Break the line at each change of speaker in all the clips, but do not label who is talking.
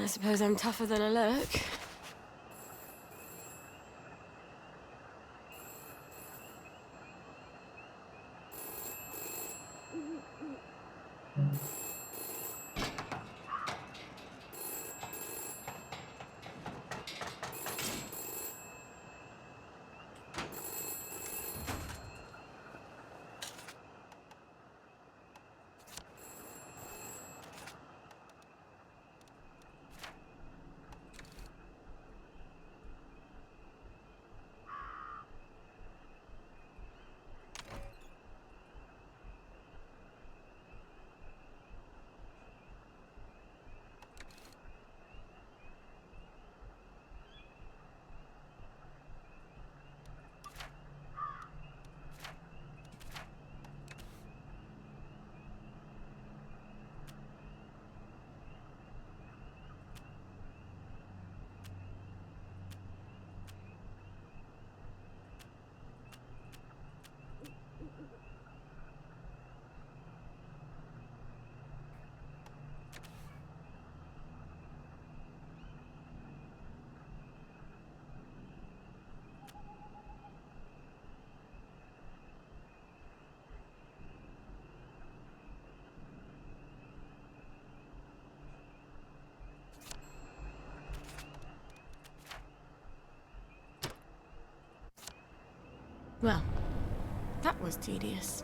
I suppose I'm tougher than I look. Well, that was tedious.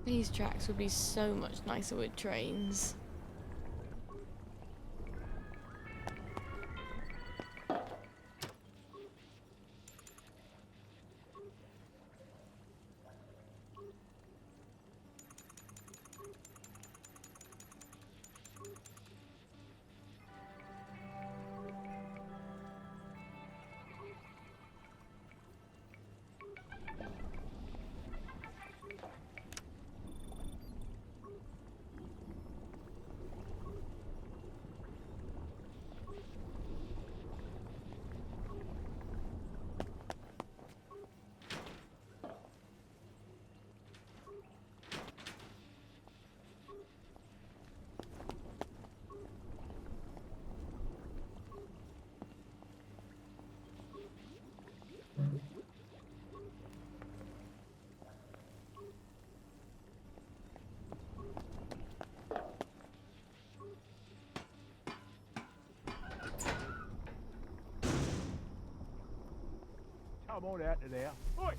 These tracks would be so much nicer with trains.
Come on out of there. Oi!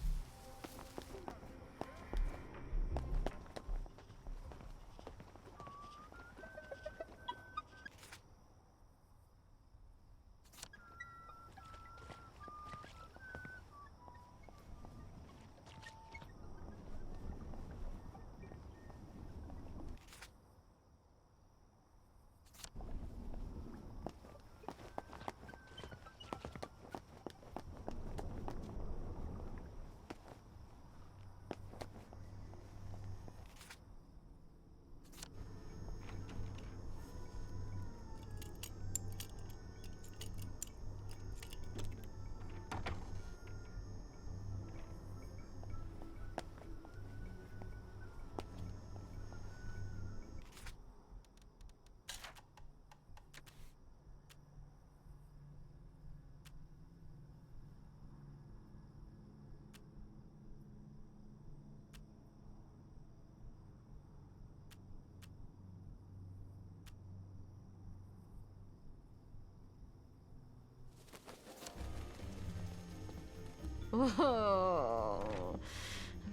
Whoa. A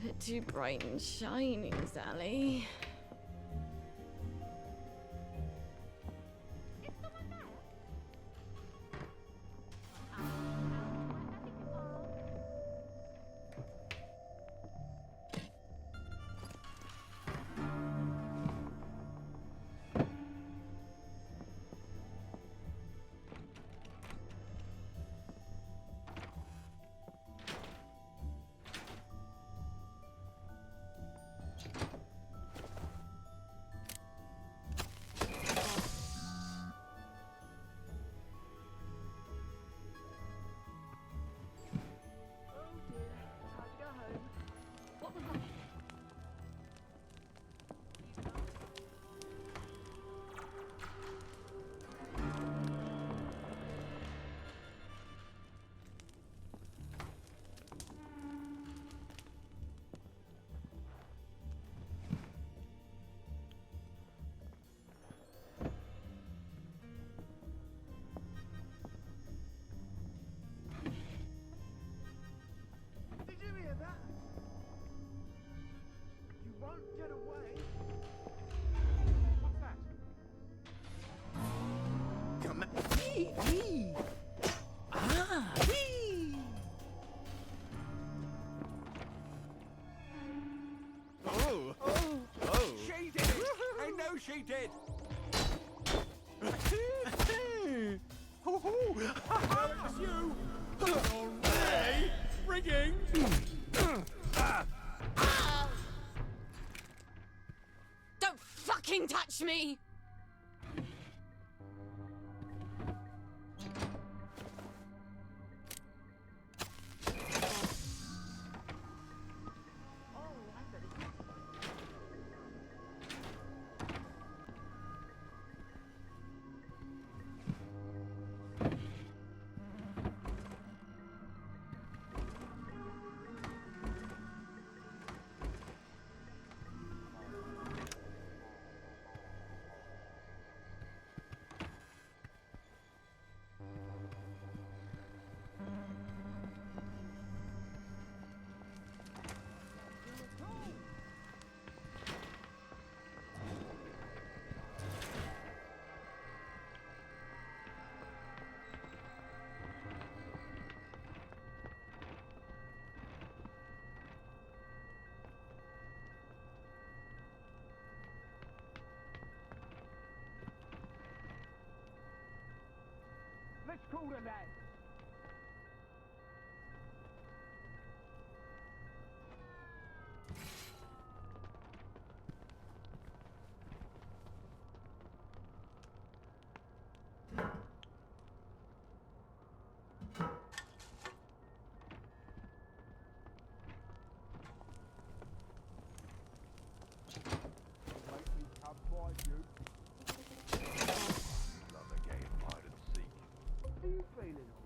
bit too bright and shiny, Sally.
Did you hear that? You won't get away. What's that?
Come on. Wee. Ah, wee. Oh. Oh. Oh.
She did it! I know she did! It's you!
Hey, frigging.
Don't fucking touch me!
Let's call the lads. Make me come find you.
Love a game hide and seek.
Are you feeling all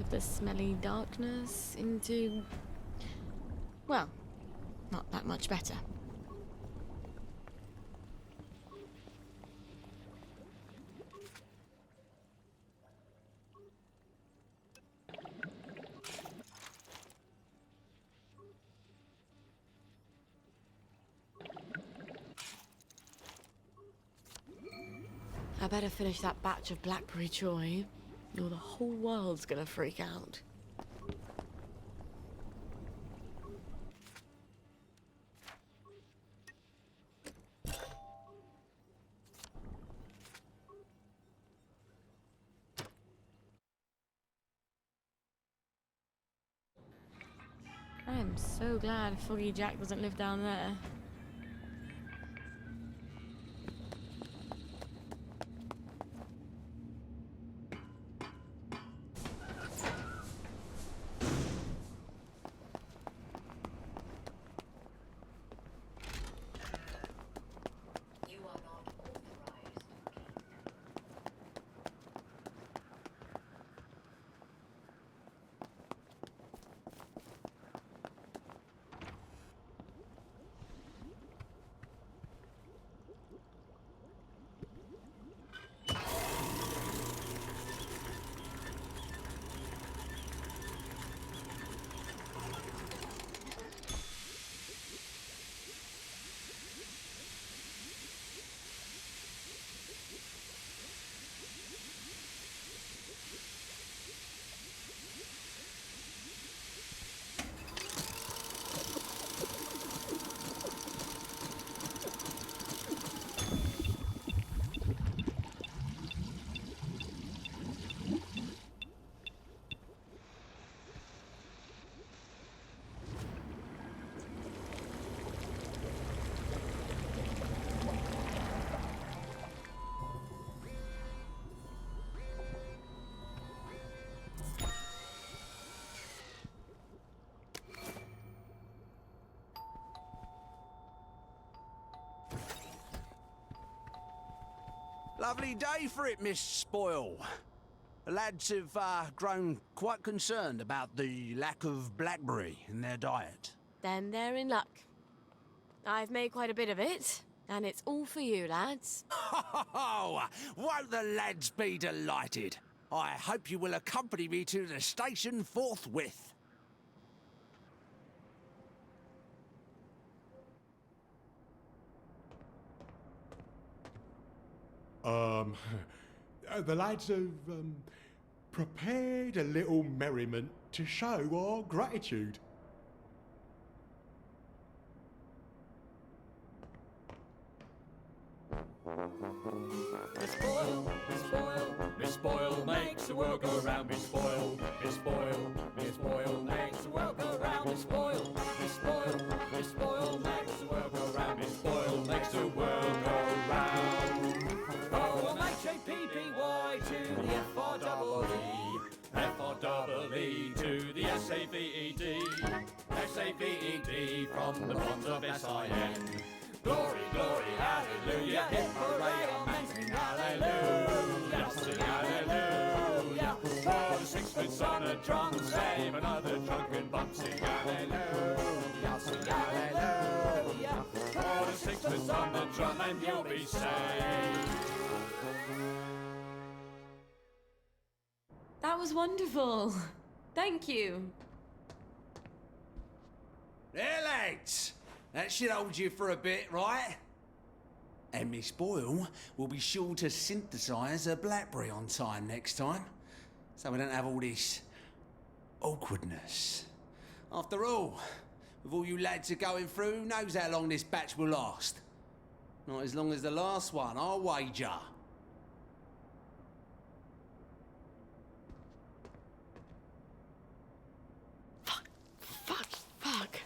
out of the smelly darkness into, well, not that much better. I better finish that batch of blackberry joy, or the whole world's gonna freak out. I am so glad Foggy Jack doesn't live down there.
Lovely day for it, Miss Spoil. The lads have grown quite concerned about the lack of blackberry in their diet.
Then they're in luck. I've made quite a bit of it, and it's all for you, lads.
Oh, won't the lads be delighted? I hope you will accompany me to the station forthwith.
The lads have prepared a little merriment to show our gratitude.
Miss Spoil, Miss Spoil, Miss Spoil makes the world go round. Miss Spoil, Miss Spoil, Miss Spoil makes the world go round. Miss Spoil, Miss Spoil, Miss Spoil makes the world go round. Miss Spoil makes the world go round. O-M-H-A-P-P-Y to the F-R-E-E, F-R-E-E to the S-A-V-E-D, S-A-V-E-D from the bonds of S-I-N. Glory, glory, hallelujah, hip hooray, amen, sing hallelujah, sing hallelujah. For the sixpence on a drum, save another drunken bum, sing hallelujah, sing hallelujah. For the sixpence on the drum and you'll be saved.
That was wonderful. Thank you.
There, lads. That should hold you for a bit, right? And Miss Boyle will be sure to synthesise a blackberry on time next time, so we don't have all this awkwardness. After all, with all you lads are going through, who knows how long this batch will last? Not as long as the last one, I'll wager.
Fuck.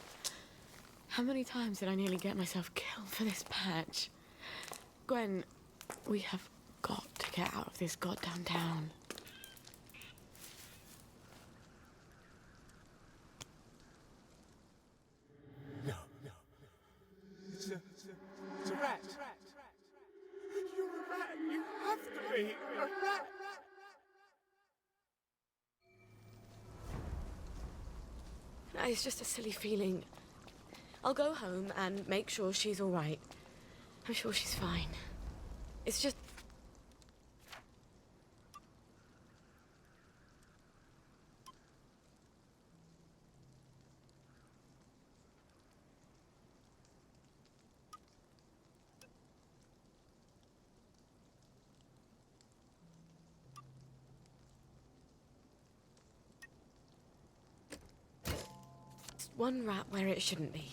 How many times did I nearly get myself killed for this patch? Gwen, we have got to get out of this goddamn town.
No. It's a rat. You're a rat. You have to be a rat.
It's just a silly feeling. I'll go home and make sure she's all right. I'm sure she's fine. It's just... one rat where it shouldn't be.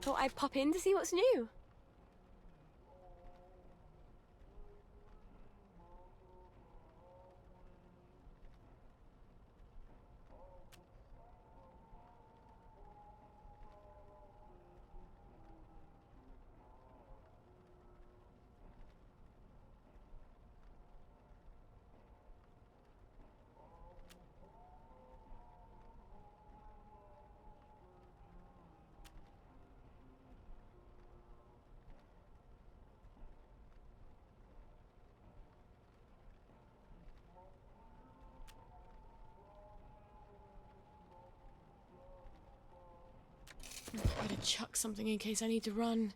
Thought I'd pop in to see what's new. Better chuck something in case I need to run.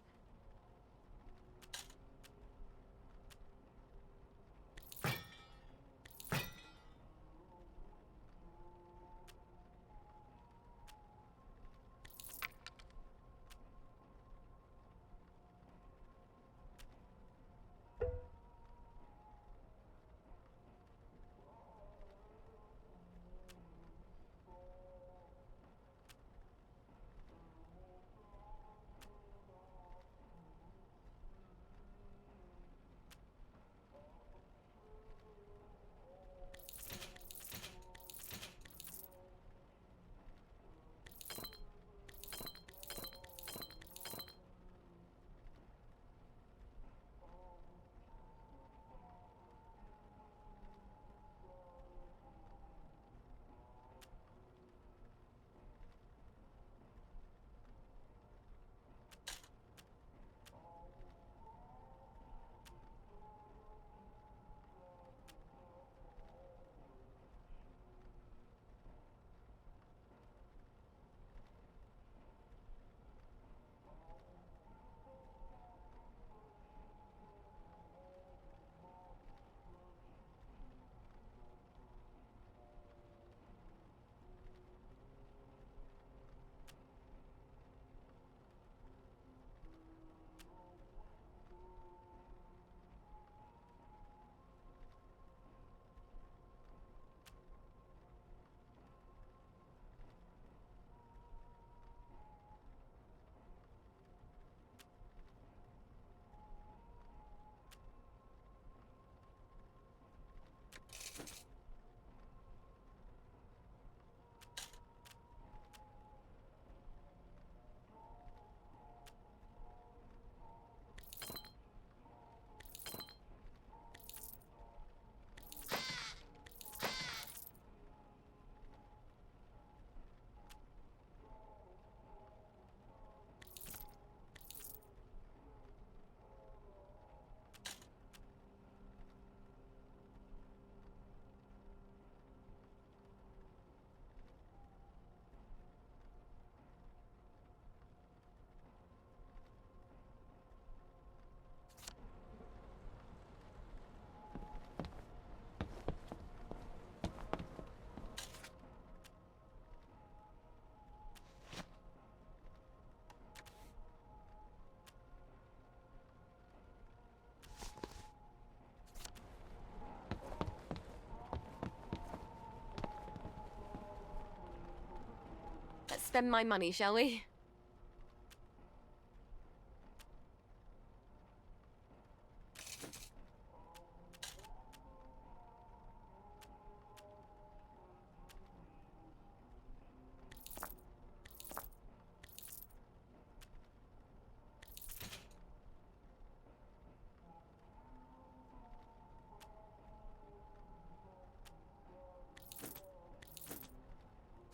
Let's spend my money, shall we?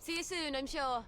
See you soon, I'm sure.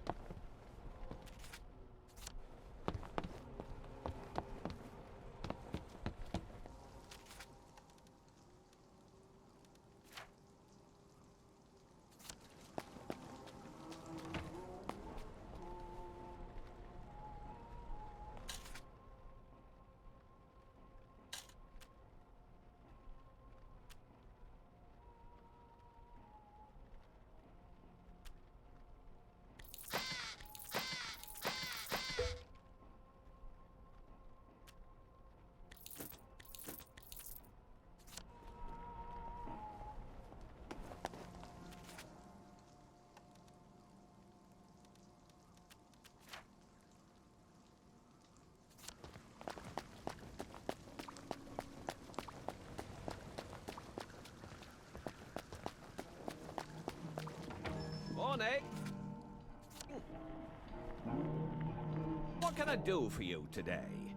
Morning. What can I do for you today?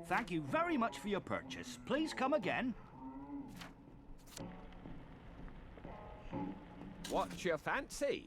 Thank you very much for your purchase. Please come again.
What's your fancy?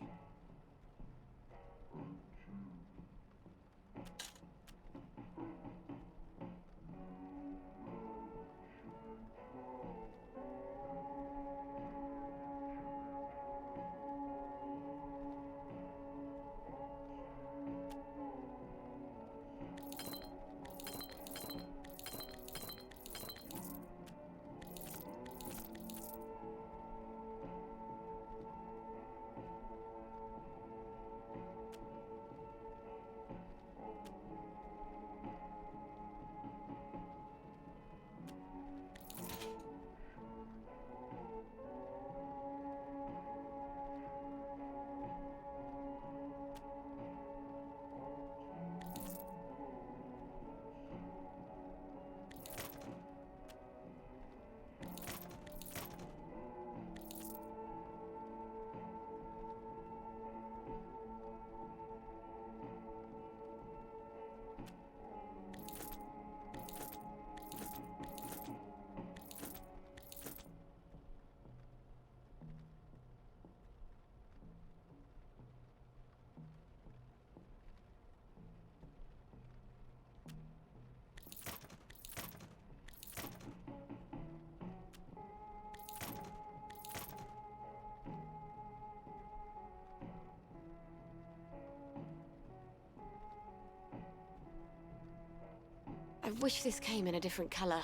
wish this came in a different colour.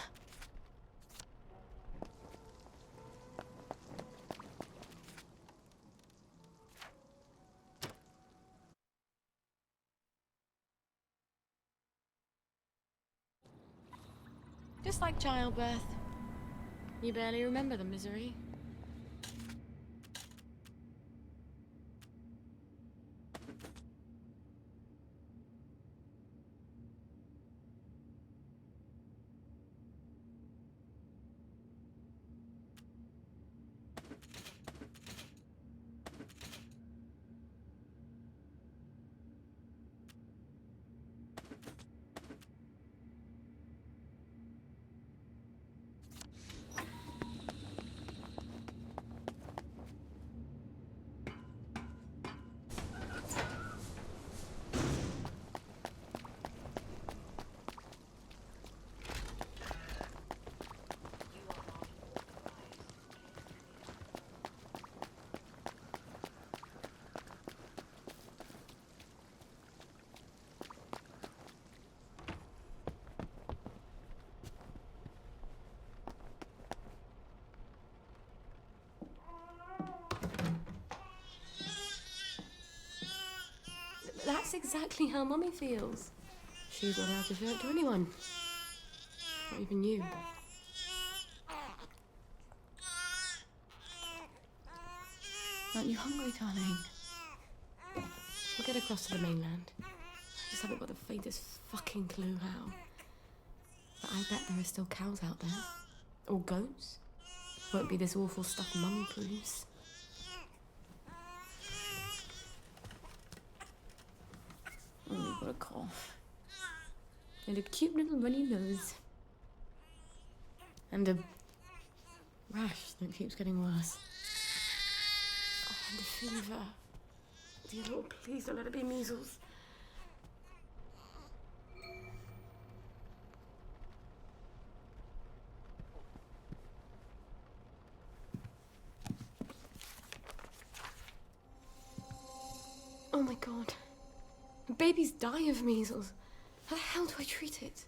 Just like childbirth. You barely remember the misery. That's exactly how Mummy feels. She's not allowed to show it to anyone. Not even you. Aren't you hungry, darling? We'll get across to the mainland. I just haven't got the faintest fucking clue how. But I bet there are still cows out there. Or goats. Won't be this awful stuff Mummy proves. Oh, you've got a cough. And a cute little runny nose. And a rash that keeps getting worse. Oh, and a fever. Dear Lord, please don't let it be measles. Oh my God. Babies die of measles. How the hell do I treat it?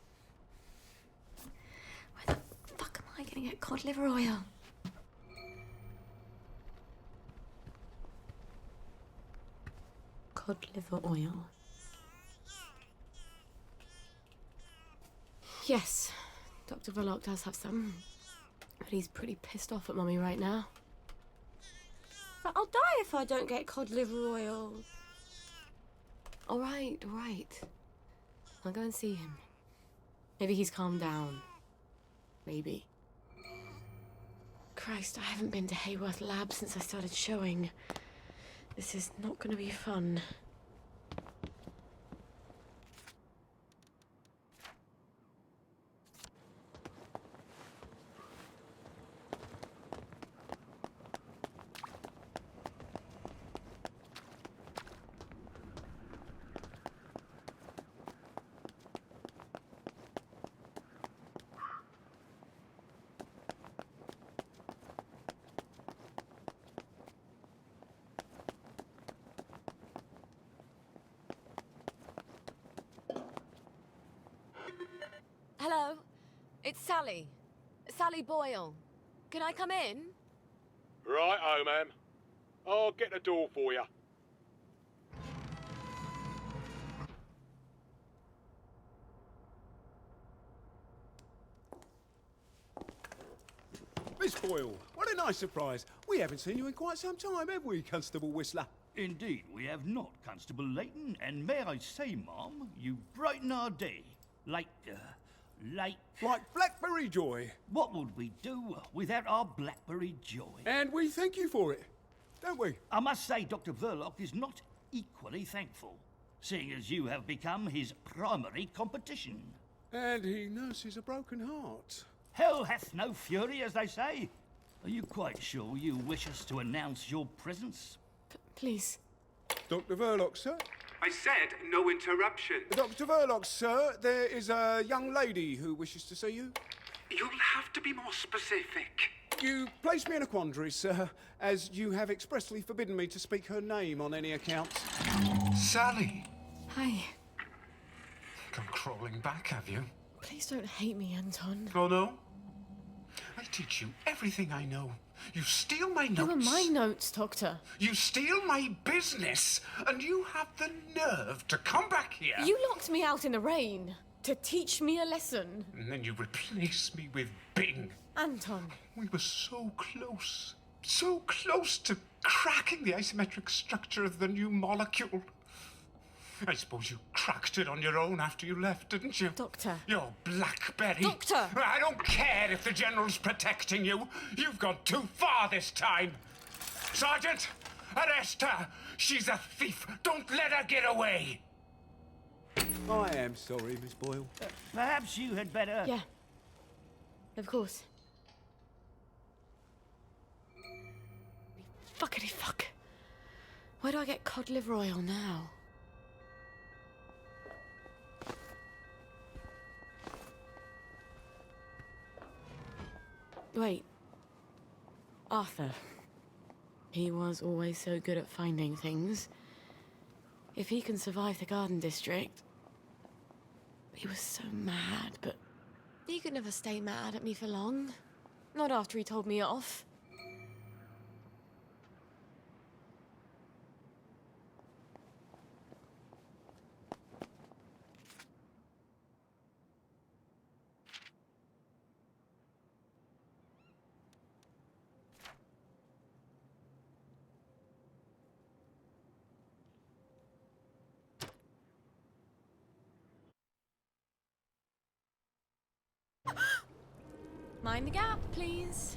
Where the fuck am I gonna get cod liver oil? Cod liver oil. Yes, Dr. Verloc does have some. But he's pretty pissed off at Mummy right now. But I'll die if I don't get cod liver oil. All right. I'll go and see him. Maybe he's calmed down. Maybe. Christ, I haven't been to Hayworth Lab since I started showing. This is not going to be fun.
Hello, it's Sally. Sally Boyle. Can I come in?
Right-o, ma'am. I'll get the door for you.
Miss Boyle, what a nice surprise. We haven't seen you in quite some time, have we, Constable Whistler?
Indeed, we have not, Constable Layton, and may I say, Ma'am, you brighten our day. Like
Blackberry Joy.
what would we do without our Blackberry Joy?
And we thank you for it, don't we?
I must say Dr. Verloc is not equally thankful, seeing as you have become his primary competition.
And he nurses a broken heart.
Hell hath no fury, as they say. Are you quite sure you wish us to announce your presence?
Please.
Dr. Verloc, sir?
I said no interruption.
Dr. Verloc, sir, there is a young lady who wishes to see you.
You'll have to be more specific.
You place me in a quandary, sir, as you have expressly forbidden me to speak her name on any account.
Sally.
Hi.
Come crawling back, have you?
Please don't hate me, Anton.
Oh, no? I teach you everything I know. You steal my notes.
They were my notes, Doctor.
You steal my business, and you have the nerve to come back here.
You locked me out in the rain to teach me a lesson.
And then you replace me with Bing.
Anton.
We were so close to cracking the asymmetric structure of the new molecule. I suppose you cracked it on your own after you left, didn't you?
Doctor.
You're Blackberry.
Doctor!
I don't care if the General's protecting you. You've gone too far this time. Sergeant, arrest her. She's a thief. Don't let her get away.
I am sorry, Miss Boyle.
Perhaps you had better...
Yeah. Of course. Fuckity fuck. Where do I get cod liver oil now? Wait. Arthur. He was always so good at finding things. If he can survive the Garden District... He was so mad, but... He could never stay mad at me for long. Not after he told me off. Mind the gap, please.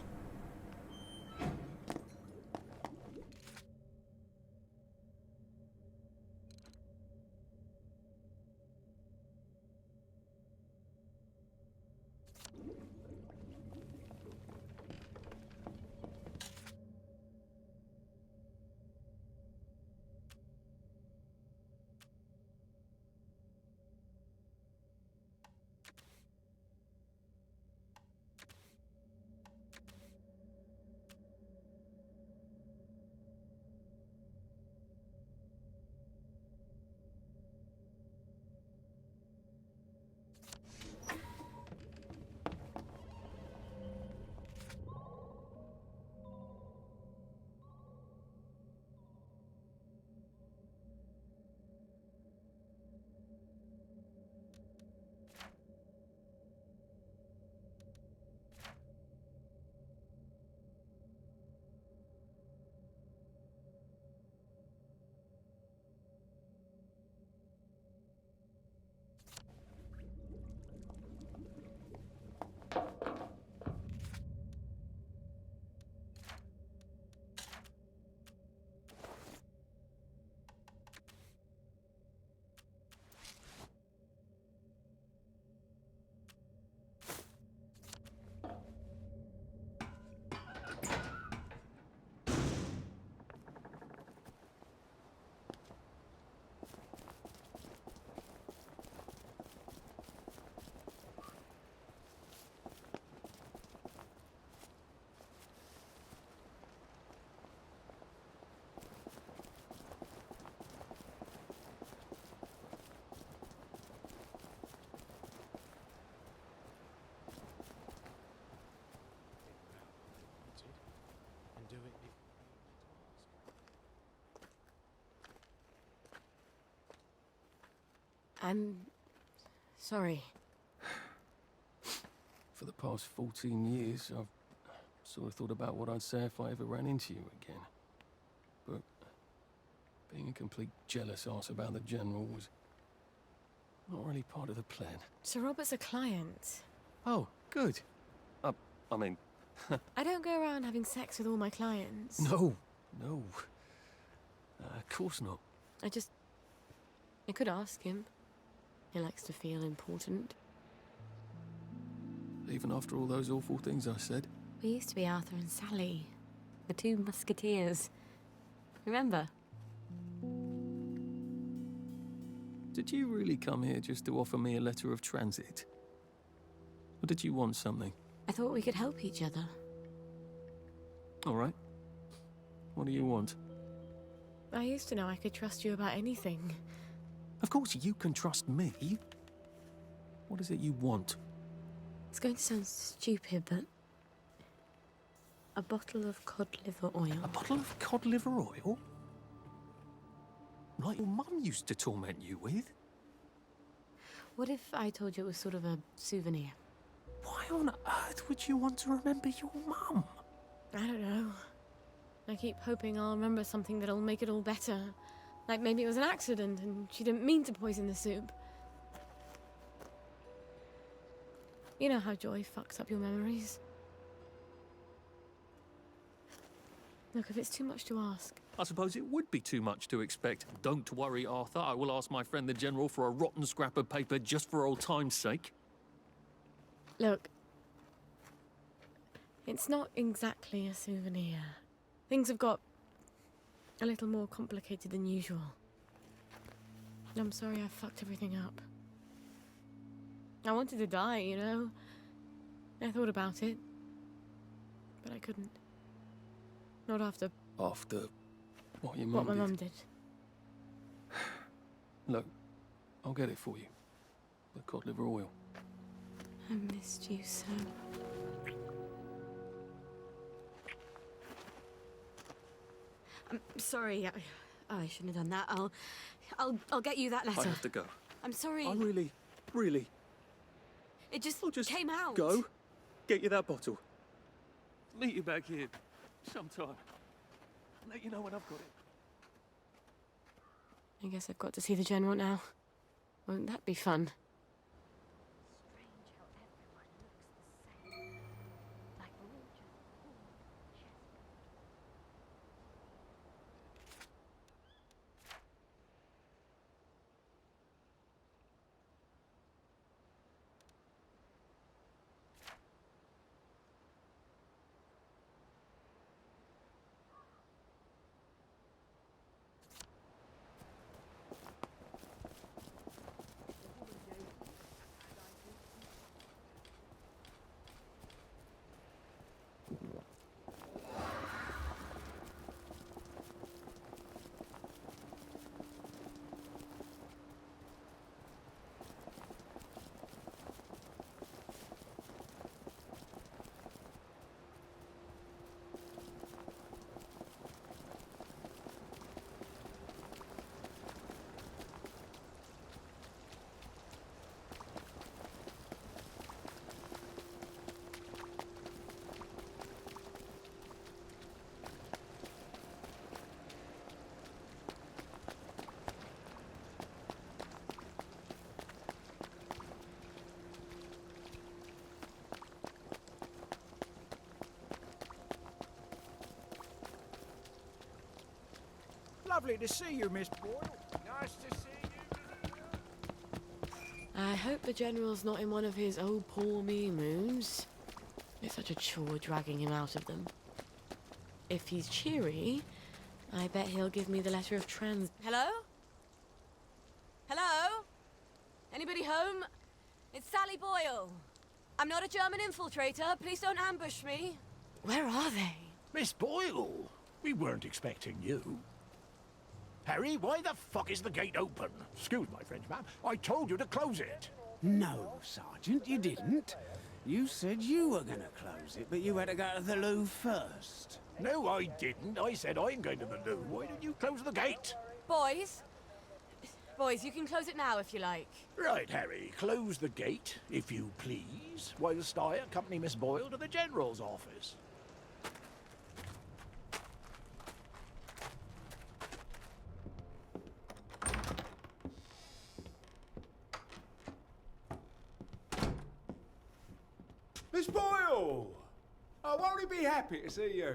I'm sorry.
For the past 14 years, I've sort of thought about what I'd say if I ever ran into you again. But being a complete jealous arse about the General was not really part of the plan.
Sir Robert's a client.
Oh, good. I mean...
I don't go around having sex with all my clients.
No. Of course not.
I could ask him. He likes to feel important.
Even after all those awful things I said?
We used to be Arthur and Sally. The two musketeers. Remember?
Did you really come here just to offer me a letter of transit? Or did you want something?
I thought we could help each other.
All right. What do you want?
I used to know I could trust you about anything.
Of course you can trust me. What is it you want?
It's going to sound stupid, but a bottle of cod liver oil.
A bottle of cod liver oil? Like your mum used to torment you with?
What if I told you it was sort of a souvenir?
Why on earth would you want to remember your mum?
I don't know. I keep hoping I'll remember something that'll make it all better. Like maybe it was an accident and she didn't mean to poison the soup. You know how joy fucks up your memories. Look, if it's too much to ask...
I suppose it would be too much to expect. Don't worry, Arthur. I will ask my friend the General for a rotten scrap of paper just for old time's sake.
Look, it's not exactly a souvenir. Things have got a little more complicated than usual. I'm sorry I fucked everything up. I wanted to die, you know. I thought about it, but I couldn't. Not after...
After what your
what
mum
my
did?
mum did.
Look, I'll get it for you. The cod liver oil.
I missed you so. I'm sorry. I shouldn't have done that. I'll get you that letter.
I have to go.
I'm sorry.
I really...
It just
I'll just
came out.
go, get you that bottle. Meet you back here sometime. Let you know when I've got it.
I guess I've got to see the General now. Won't that be fun?
Lovely to see you, Miss Boyle. Nice to see you.
I hope the General's not in one of his oh poor me moods. It's such a chore dragging him out of them. If he's cheery, I bet he'll give me the letter of trans... Hello? Hello? Anybody home? It's Sally Boyle. I'm not a German infiltrator. Please don't ambush me. Where are they?
Miss Boyle, we weren't expecting you. Harry, why the fuck is the gate open? Excuse my French, ma'am. I told you to close it.
No, Sergeant, you didn't. You said you were gonna close it, but you had to go to the loo first.
No, I didn't. I said I'm going to the loo. Why did you close the gate?
Boys? Boys, you can close it now if you like.
Right, Harry. Close the gate, if you please, whilst I accompany Miss Boyle to the General's office.
Miss Boyle! Oh, won't he be happy to see you?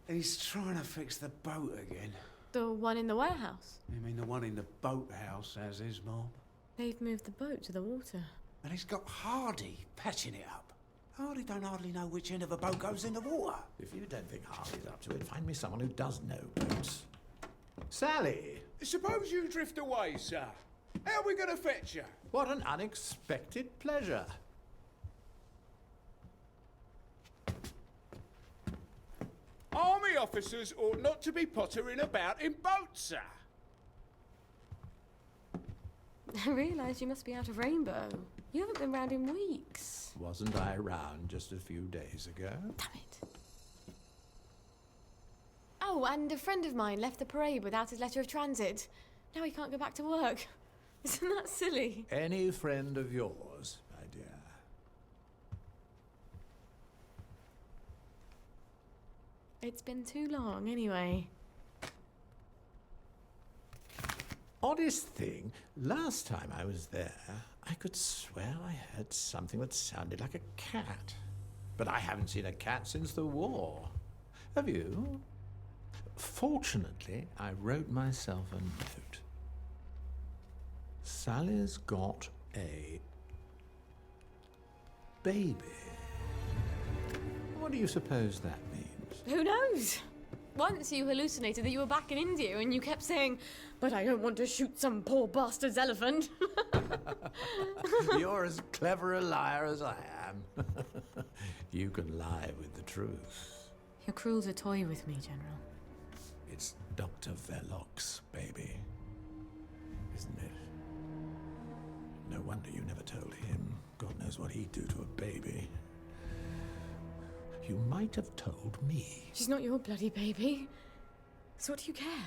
He's trying to fix the boat again.
The one in the warehouse?
You mean the one in the boathouse, as is, Mob?
They've moved the boat to the water.
And he's got Hardy patching it up. Hardy don't hardly know which end of a boat goes in the water.
If you don't think Hardy's up to it, find me someone who does know boats. Sally!
Suppose you drift away, sir. How are we going to fetch you?
What an unexpected pleasure.
Army officers ought not to be pottering about in boats, sir.
I realised you must be out of Rainbow. You haven't been round in weeks.
Wasn't I around just a few days ago?
Damn it. Oh, and a friend of mine left the parade without his letter of transit. Now he can't go back to work. Isn't that silly?
Any friend of yours, my dear.
It's been too long, anyway.
Oddest thing, last time I was there, I could swear I heard something that sounded like a cat. But I haven't seen a cat since the war. Have you? Fortunately, I wrote myself a note. Sally's got a baby. What do you suppose that means?
Who knows? Once you hallucinated that you were back in India and you kept saying, "But I don't want to shoot some poor bastard's elephant."
You're as clever a liar as I am. You can lie with the truth.
You're cruel to toy with me, General.
It's Dr. Verloc's baby, isn't it? No wonder you never told him. God knows what he'd do to a baby. You might have told me.
She's not your bloody baby. So what do you care?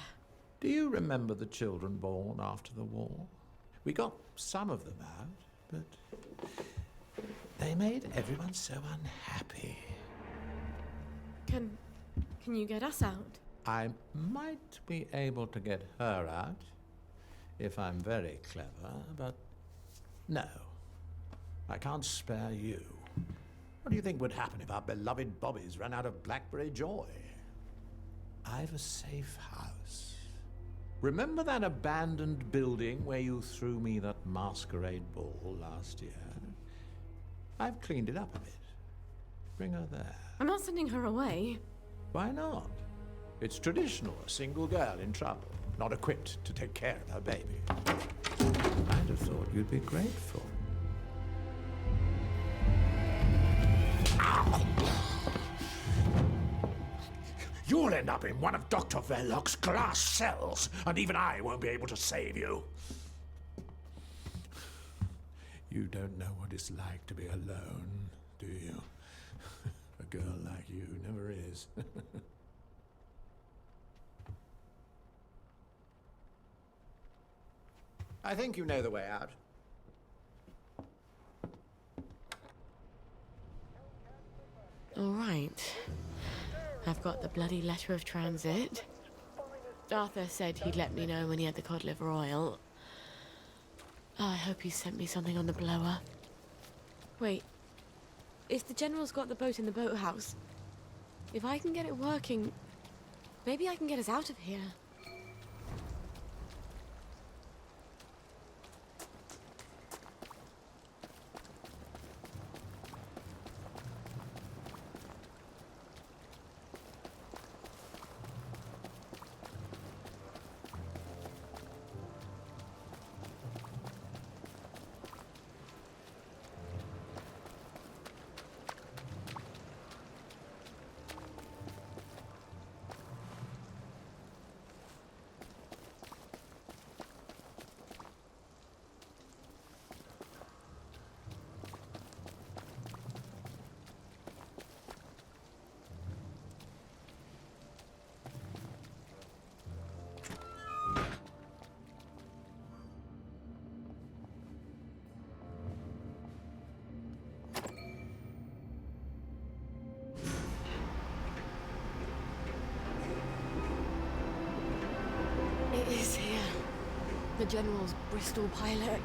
Do you remember the children born after the war? We got some of them out, but they made everyone so unhappy.
Can you get us out?
I might be able to get her out if I'm very clever, but no. I can't spare you. What do you think would happen if our beloved Bobbies ran out of Blackberry Joy? I've a safe house. Remember that abandoned building where you threw me that masquerade ball last year? I've cleaned it up a bit. Bring her there.
I'm not sending her away.
Why not? It's traditional, a single girl in trouble, not equipped to take care of her baby. I'd have thought you'd be grateful.
You'll end up in one of Dr. Verloc's glass cells, and even I won't be able to save you.
You don't know what it's like to be alone, do you? A girl like you never is. I think you know the way out.
All right. I've got the bloody letter of transit. Arthur said he'd let me know when he had the cod liver oil. Oh, I hope he sent me something on the blower. Wait. If the General's got the boat in the boathouse, if I can get it working, maybe I can get us out of here. It is here. The General's Bristol pilot.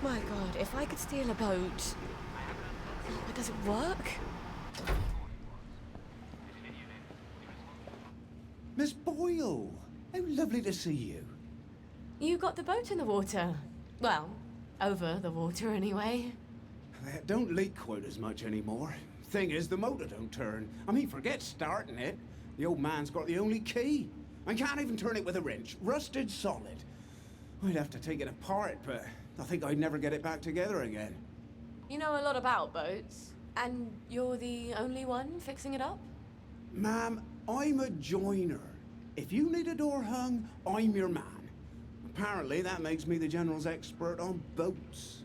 My God, if I could steal a boat... But does it work?
Miss Boyle! How lovely to see you.
You got the boat in the water. Well, over the water anyway.
It don't leak quite as much anymore. Thing is, the motor don't turn. I mean, forget starting it. The old man's got the only key. I can't even turn it with a wrench. Rusted solid. I'd have to take it apart, but I think I'd never get it back together again.
You know a lot about boats, and you're the only one fixing it up?
Ma'am, I'm a joiner. If you need a door hung, I'm your man. Apparently that makes me the General's expert on boats.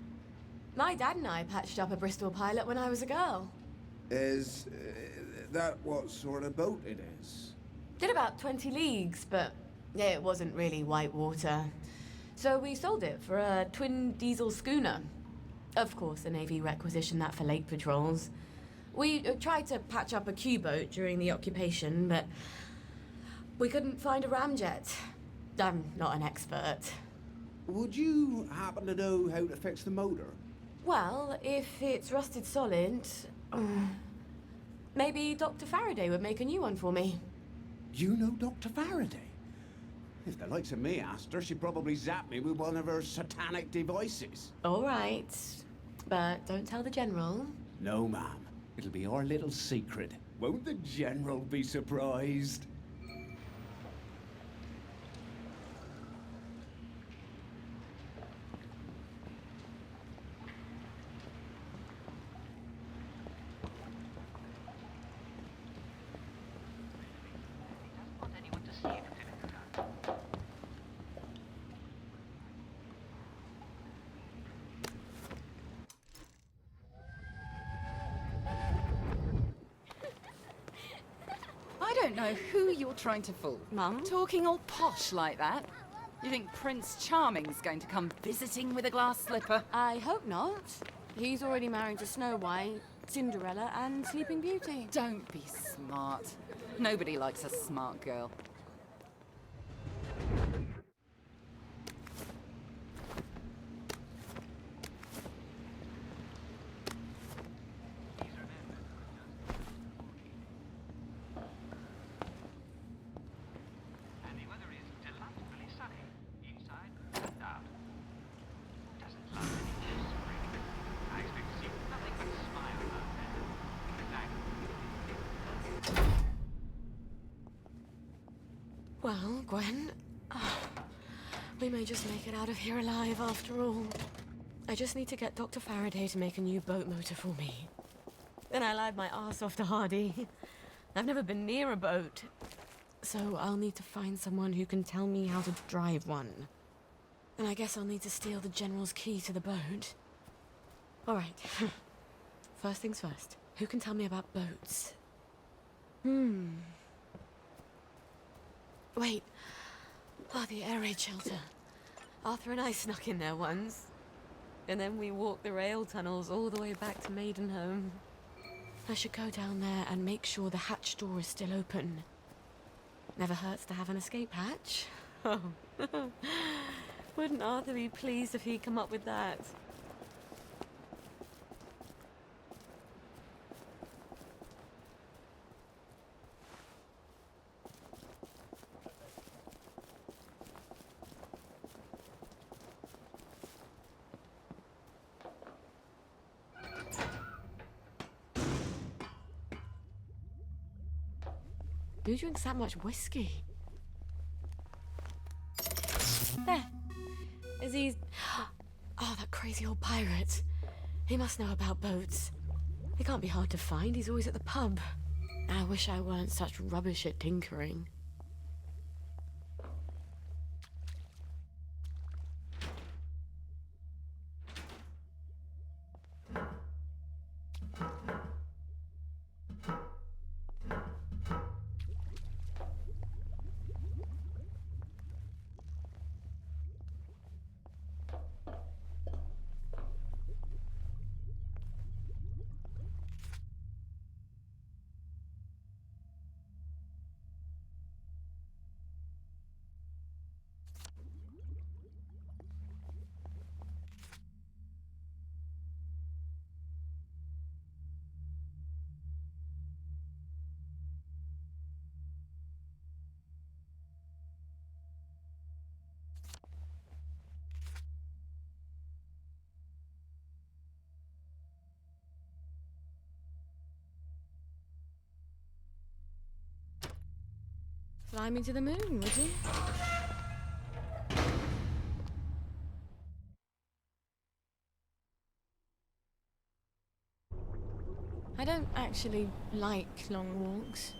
My dad and I patched up a Bristol pilot when I was a girl.
Is that what sort of boat it is?
Did about 20 leagues, but it wasn't really white water. So we sold it for a twin diesel schooner. Of course, the Navy requisitioned that for lake patrols. We tried to patch up a Q-boat during the occupation, but we couldn't find a ramjet. I'm not an expert.
Would you happen to know how to fix the motor?
Well, if it's rusted solid, maybe Dr. Faraday would make a new one for me.
You know Dr. Faraday? If the likes of me asked her, she'd probably zap me with one of her satanic devices.
All right, but don't tell the General.
No, ma'am. It'll be our little secret. Won't the General be surprised?
I don't know who you're trying to fool.
Mum?
Talking all posh like that. You think Prince Charming's going to come visiting with a glass slipper?
I hope not. He's already married to Snow White, Cinderella, and Sleeping Beauty.
Don't be smart. Nobody likes a smart girl.
Well, Gwen, we may just make it out of here alive after all. I just need to get Dr. Faraday to make a new boat motor for me. Then I lied my ass off to Hardy. I've never been near a boat, so I'll need to find someone who can tell me how to drive one. And I guess I'll need to steal the General's key to the boat. All right. First things first. Who can tell me about boats? Wait. Oh, the air raid shelter. Arthur and I snuck in there once. And then we walked the rail tunnels all the way back to Maidenhome. I should go down there and make sure the hatch door is still open. Never hurts to have an escape hatch. Oh. Wouldn't Arthur be pleased if he'd come up with that? Who drinks that much whiskey? There. Aziz. Oh, that crazy old pirate. He must know about boats. He can't be hard to find. He's always at the pub. I wish I weren't such rubbish at tinkering. Fly me to the moon, would you? I don't actually like long walks.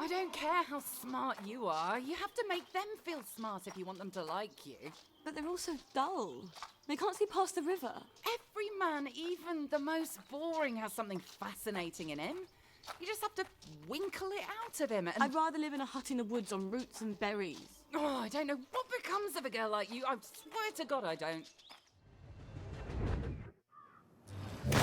I don't care how smart you are. You have to make them feel smart if you want them to like you.
But they're all so dull. They can't see past the river.
Every man, even the most boring, has something fascinating in him. You just have to winkle it out of him. And...
I'd rather live in a hut in the woods on roots and berries.
Oh, I don't know what becomes of a girl like you. I swear to God I don't.
And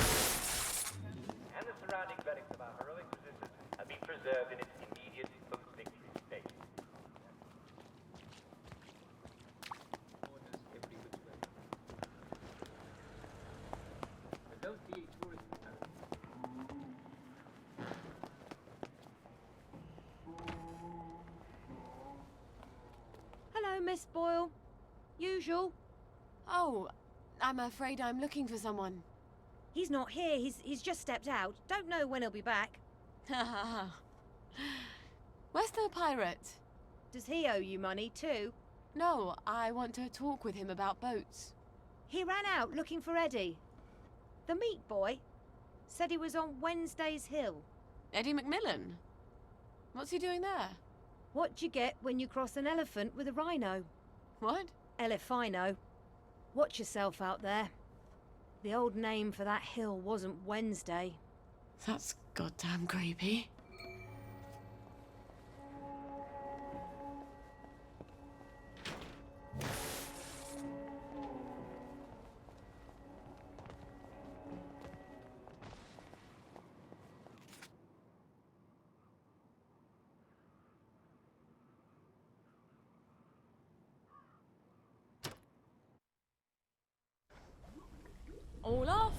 the surrounding relics of our heroic resistance have been preserved in its immediate post-victory state. But don't be a tourist.
Hello, Miss Boyle. Usual.
Oh, I'm afraid I'm looking for someone.
He's not here. He's just stepped out. Don't know when he'll be back.
Where's the pirate?
Does he owe you money too?
No, I want to talk with him about boats.
He ran out looking for Eddie. The meat boy. Said he was on Wednesday's Hill.
Eddie McMillan? What's he doing there?
What do you get when you cross an elephant with a rhino?
What?
Elephino. Watch yourself out there. The old name for that hill wasn't Wednesday.
That's goddamn creepy. All off.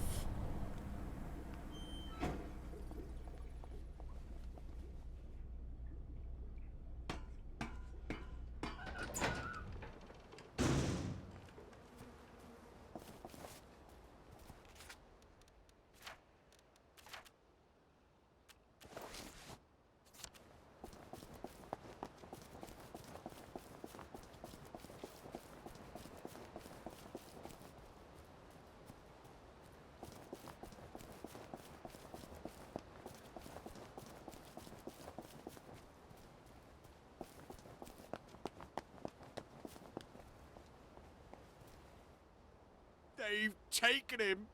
They've taken him.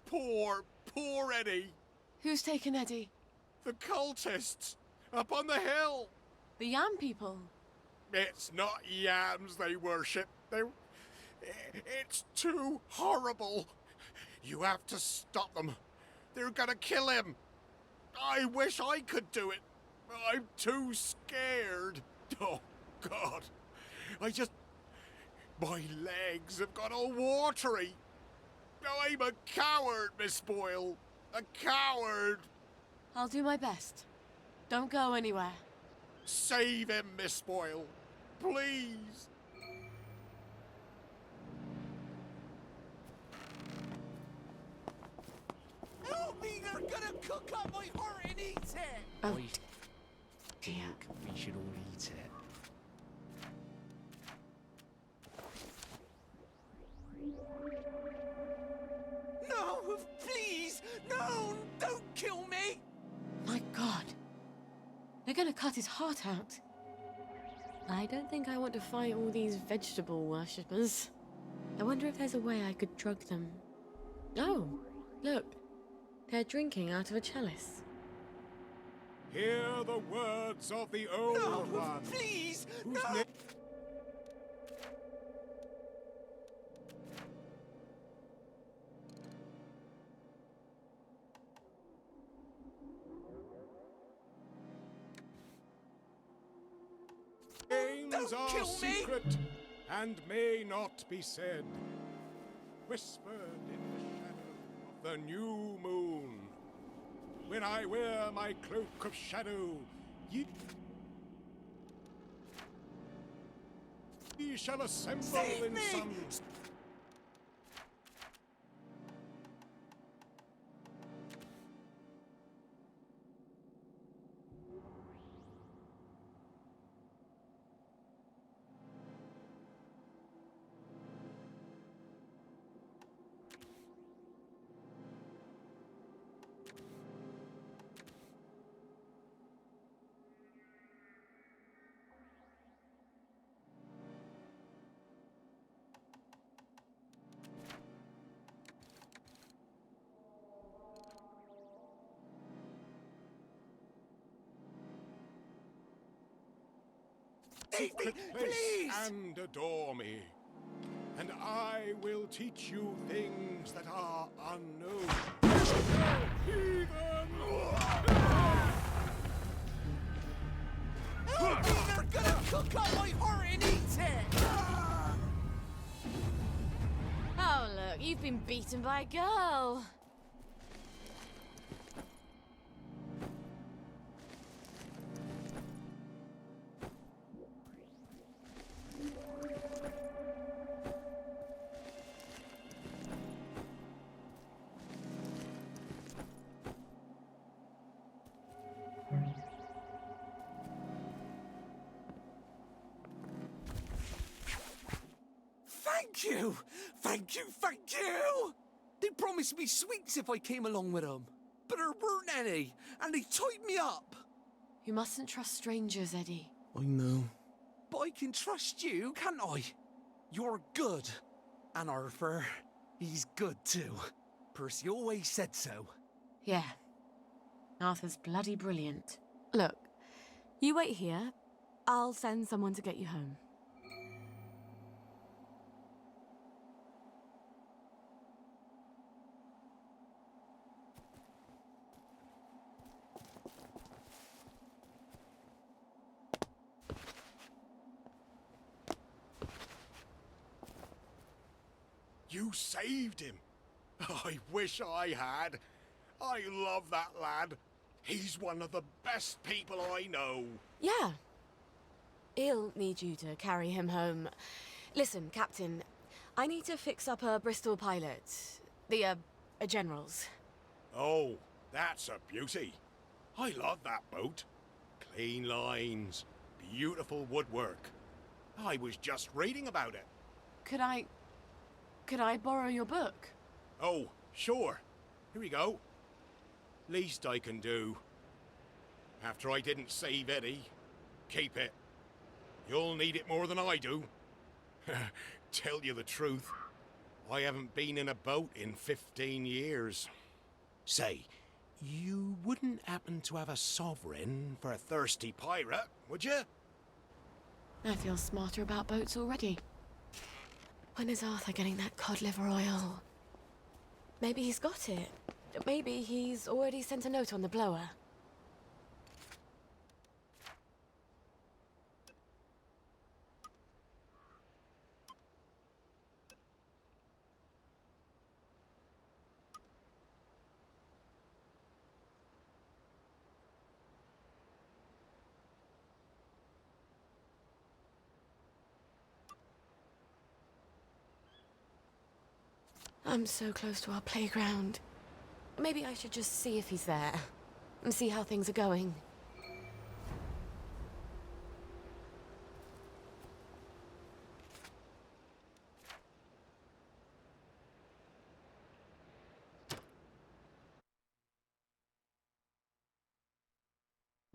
Poor Eddie.
Who's taken Eddie?
The cultists up on the hill.
The Yam people.
It's not yams they worship. It's too horrible. You have to stop them. They're gonna kill him. I wish I could do it. I'm too scared. Oh, God. My legs have got all watery. I'm a coward, Miss Boyle. A coward.
I'll do my best. Don't go anywhere.
Save him, Miss Boyle. Please.
Help me! They're gonna cook up my heart and eat it!
Oh,
I
dear.
think we should all eat it. No! Please! No! Don't kill me!
My God. They're gonna cut his heart out. I don't think I want to fight all these vegetable worshippers. I wonder if there's a way I could drug them. Oh, look. They're drinking out of a chalice.
Hear the words of the old one.
Please!
Whose
No!
name- Names are
kill me!
secret and may not be said. Whispered in the shadow of the new moon. When I wear my cloak of shadow, ye shall assemble
Save
in
me!
some secretly and adore me. And I will teach you things that are unknown. Heathen!
They're gonna cook up my heart and eat it!
Oh, look, you've been beaten by a girl.
Thank you! Thank you, thank you! They promised me sweets if I came along with them. But there weren't any, and they tied me up.
You mustn't trust strangers, Eddie.
I know. But I can trust you, can't I? You're good. And Arthur, he's good too. Percy always said so.
Yeah. Arthur's bloody brilliant. Look, you wait here. I'll send someone to get you home.
You saved him. I wish I had. I love that lad. He's one of the best people I know.
Yeah. He'll need you to carry him home. Listen, Captain, I need to fix up a Bristol pilot. The, General's.
Oh, that's a beauty. I love that boat. Clean lines, beautiful woodwork. I was just reading about it.
Could I borrow your book?
Oh, sure. Here we go. Least I can do. After I didn't save Eddie, keep it. You'll need it more than I do. Tell you the truth, I haven't been in a boat in 15 years. Say, you wouldn't happen to have a sovereign for a thirsty pirate, would you?
I feel smarter about boats already. When is Arthur getting that cod liver oil? Maybe he's got it. Maybe he's already sent a note on the blower. I'm so close to our playground. Maybe I should just see if he's there. And see how things are going.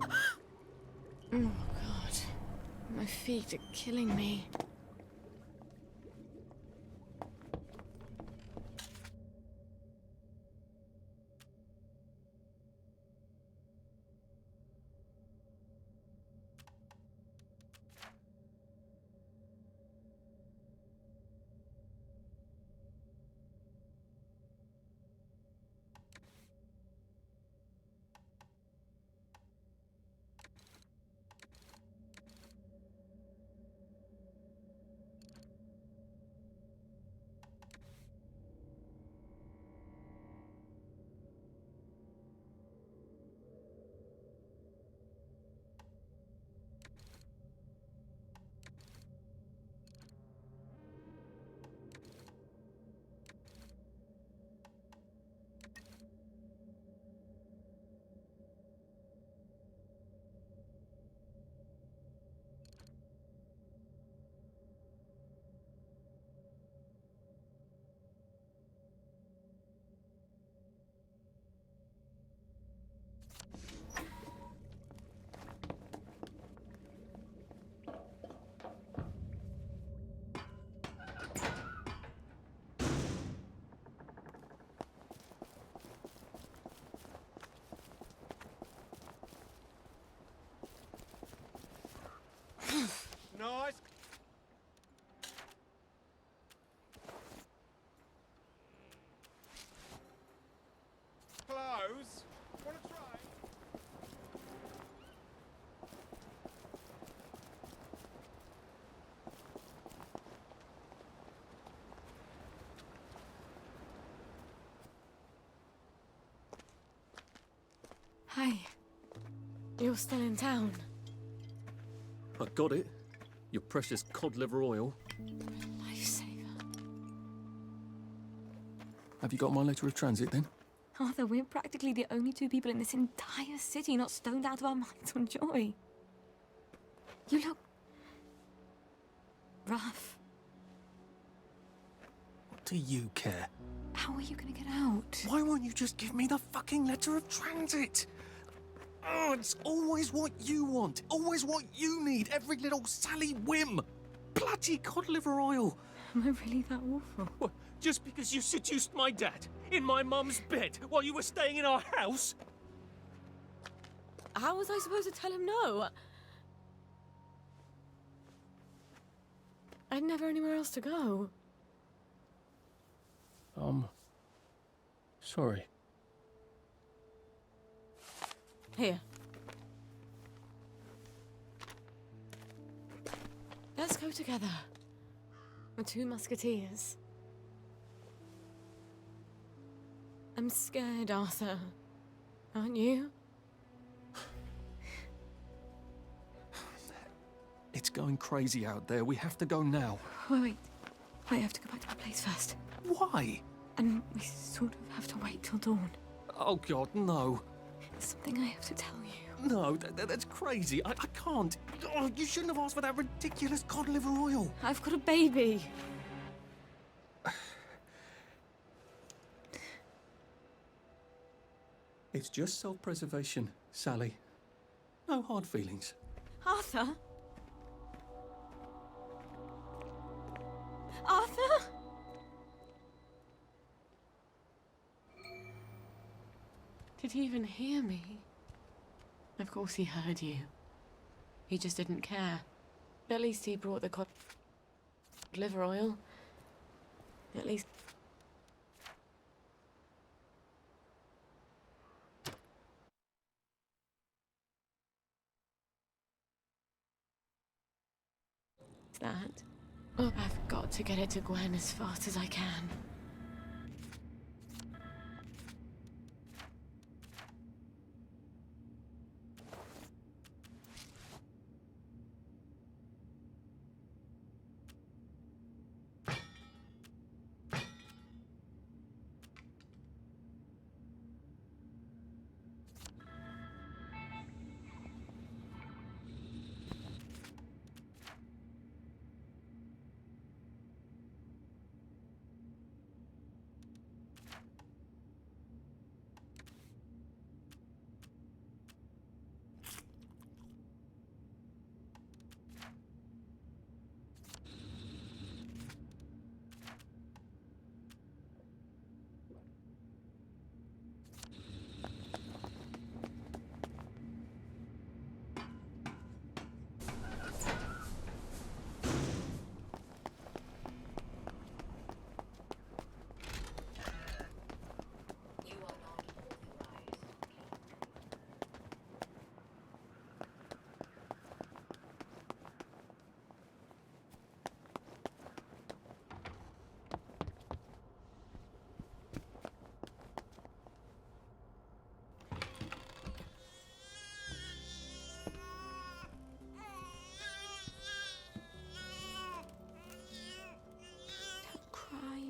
Oh, God. My feet are killing me. You're still in town.
I got it. Your precious cod liver oil.
Lifesaver.
Have you got my letter of transit then?
Arthur, we're practically the only two people in this entire city not stoned out of our minds on joy. You look... rough.
What do you care?
How are you gonna get out?
Why won't you just give me the fucking letter of transit? Oh, it's always what you want. Always what you need. Every little Sally whim. Bloody cod liver oil.
Am I really that awful?
What, just because you seduced my dad in my mum's bed while you were staying in our house?
How was I supposed to tell him no? I'd never anywhere else to go.
Sorry.
Here. Let's go together. We're two musketeers. I'm scared, Arthur. Aren't you?
It's going crazy out there. We have to go now.
Wait. I have to go back to my place first.
Why?
And we sort of have to wait till dawn.
Oh, God, no.
There's something I have to tell you.
No, that's crazy. I can't. Oh, you shouldn't have asked for that ridiculous cod liver oil.
I've got a baby.
It's just self-preservation, Sally. No hard feelings.
Arthur? Arthur? Did he even hear me? Of course he heard you. He just didn't care. At least he brought the cod liver oil. At least... that. Oh, I've got to get it to Gwen as fast as I can.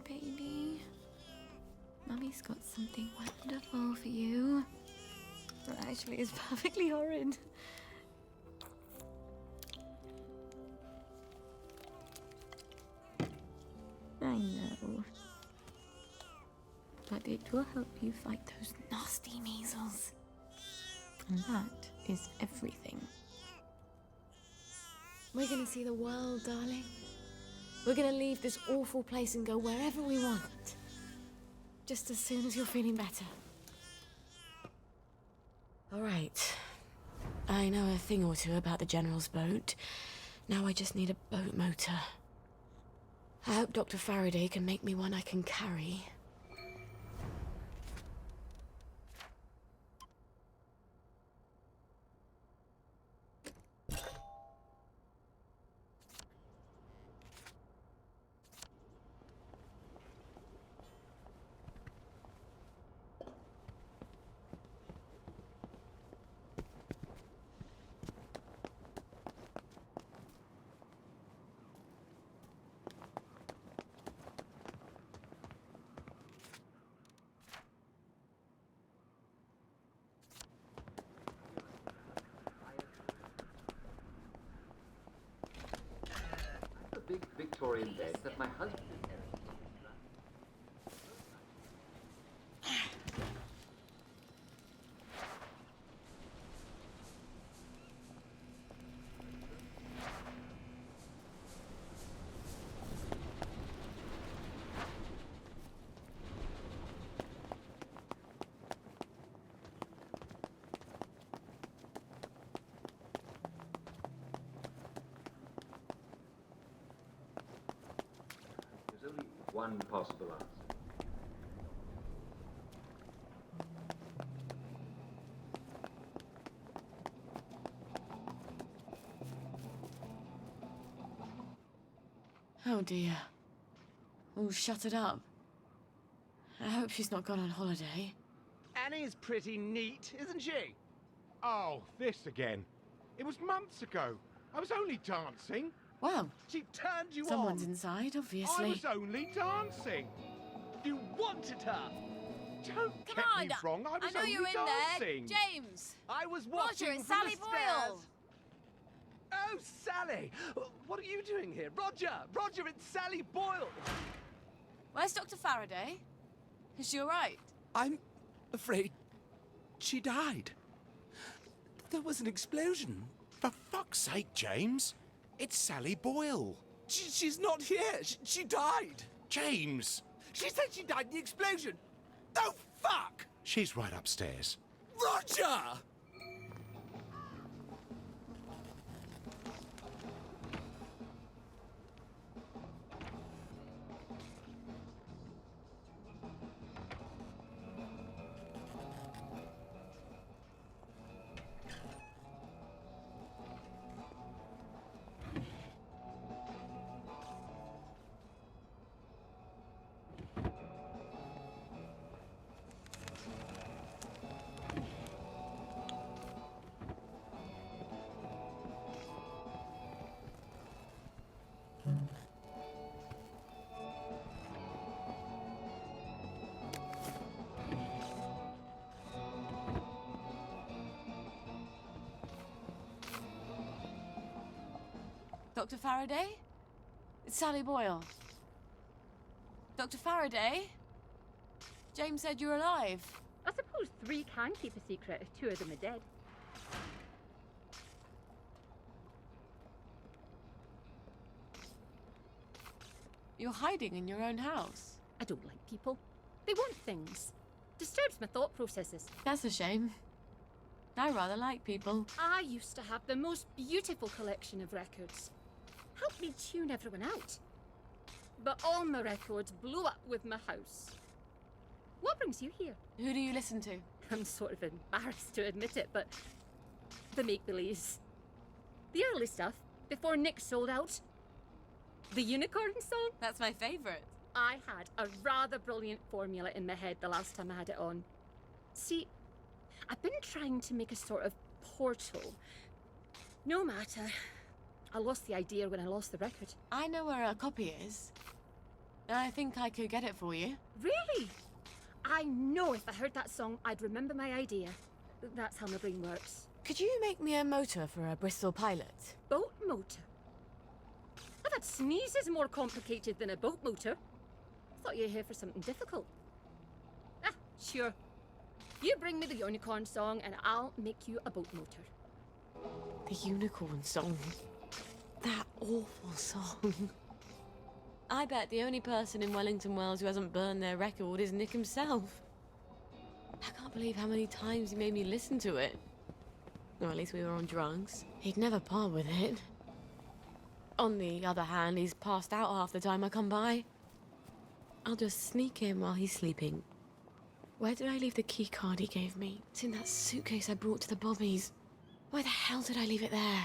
Baby. Mummy's got something wonderful for you. Well, actually, it's perfectly horrid. I know. But it will help you fight those nasty measles. And that is everything. We're gonna see the world, darling. We're gonna leave this awful place and go wherever we want. Just as soon as you're feeling better. All right. I know a thing or two about the General's boat. Now I just need a boat motor. I hope Dr. Faraday can make me one I can carry.
big Victorian bed that my husband inherited. There's only one possible answer.
Oh dear. Oh, shut it up. I hope she's not gone on holiday.
Annie's pretty neat, isn't she? Oh, this again. It was months ago. I was only dancing.
Well,
she turned you
someone's
on.
inside, obviously.
I was only dancing. You wanted her. Don't
Come
get
on!
me wrong. I was
know
only
you're in
dancing.
there. James!
I was
Roger,
watching
it's
from
Sally
the stairs.
Boyle!
Oh, Sally! What are you doing here? Roger! Roger, it's Sally Boyle!
Where's Dr. Faraday? Is she all right?
I'm afraid she died. There was an explosion.
For fuck's sake, James. It's Sally Boyle.
She's not here. She died.
James!
She said she died in the explosion. Oh, fuck!
She's right upstairs.
Roger!
Dr. Faraday? It's Sally Boyle. Dr. Faraday? James said you're alive.
I suppose 3 can keep a secret if 2 of them are dead.
You're hiding in your own house.
I don't like people. They want things. Disturbs my thought processes.
That's a shame. I rather like people.
I used to have the most beautiful collection of records. Helped me tune everyone out. But all my records blew up with my house. What brings you here?
Who do you listen to?
I'm sort of embarrassed to admit it, but the make-believes. The early stuff, before Nick sold out. The Unicorn song?
That's my favourite.
I had a rather brilliant formula in my head the last time I had it on. See, I've been trying to make a sort of portal. No matter. I lost the idea when I lost the record.
I know where a copy is. I think I could get it for you.
Really? I know if I heard that song, I'd remember my idea. That's how my brain works.
Could you make me a motor for a Bristol Pilot?
Boat motor? I've had sneezes more complicated than a boat motor. Thought you were here for something difficult. Ah, sure. You bring me the Unicorn song and I'll make you a boat motor.
The Unicorn song. That awful song.
I bet the only person in Wellington Wells who hasn't burned their record is Nick himself. I can't believe how many times he made me listen to it. Or at least we were on drugs.
He'd never part with it. On the other hand, he's passed out half the time I come by. I'll just sneak in while he's sleeping. Where did I leave the key card he gave me? It's in that suitcase I brought to the Bobbies. Why the hell did I leave it there?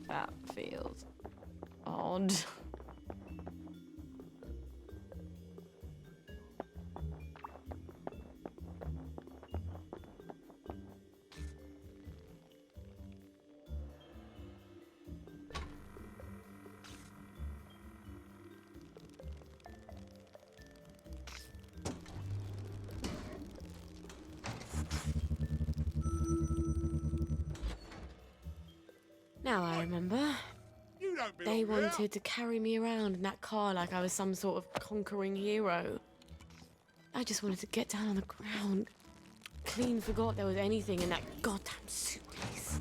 That feels odd.
Now I remember.
You don't belong
They
here.
wanted to carry me around in that car like I was some sort of conquering hero. I just wanted to get down on the ground. Clean forgot there was anything in that goddamn suitcase.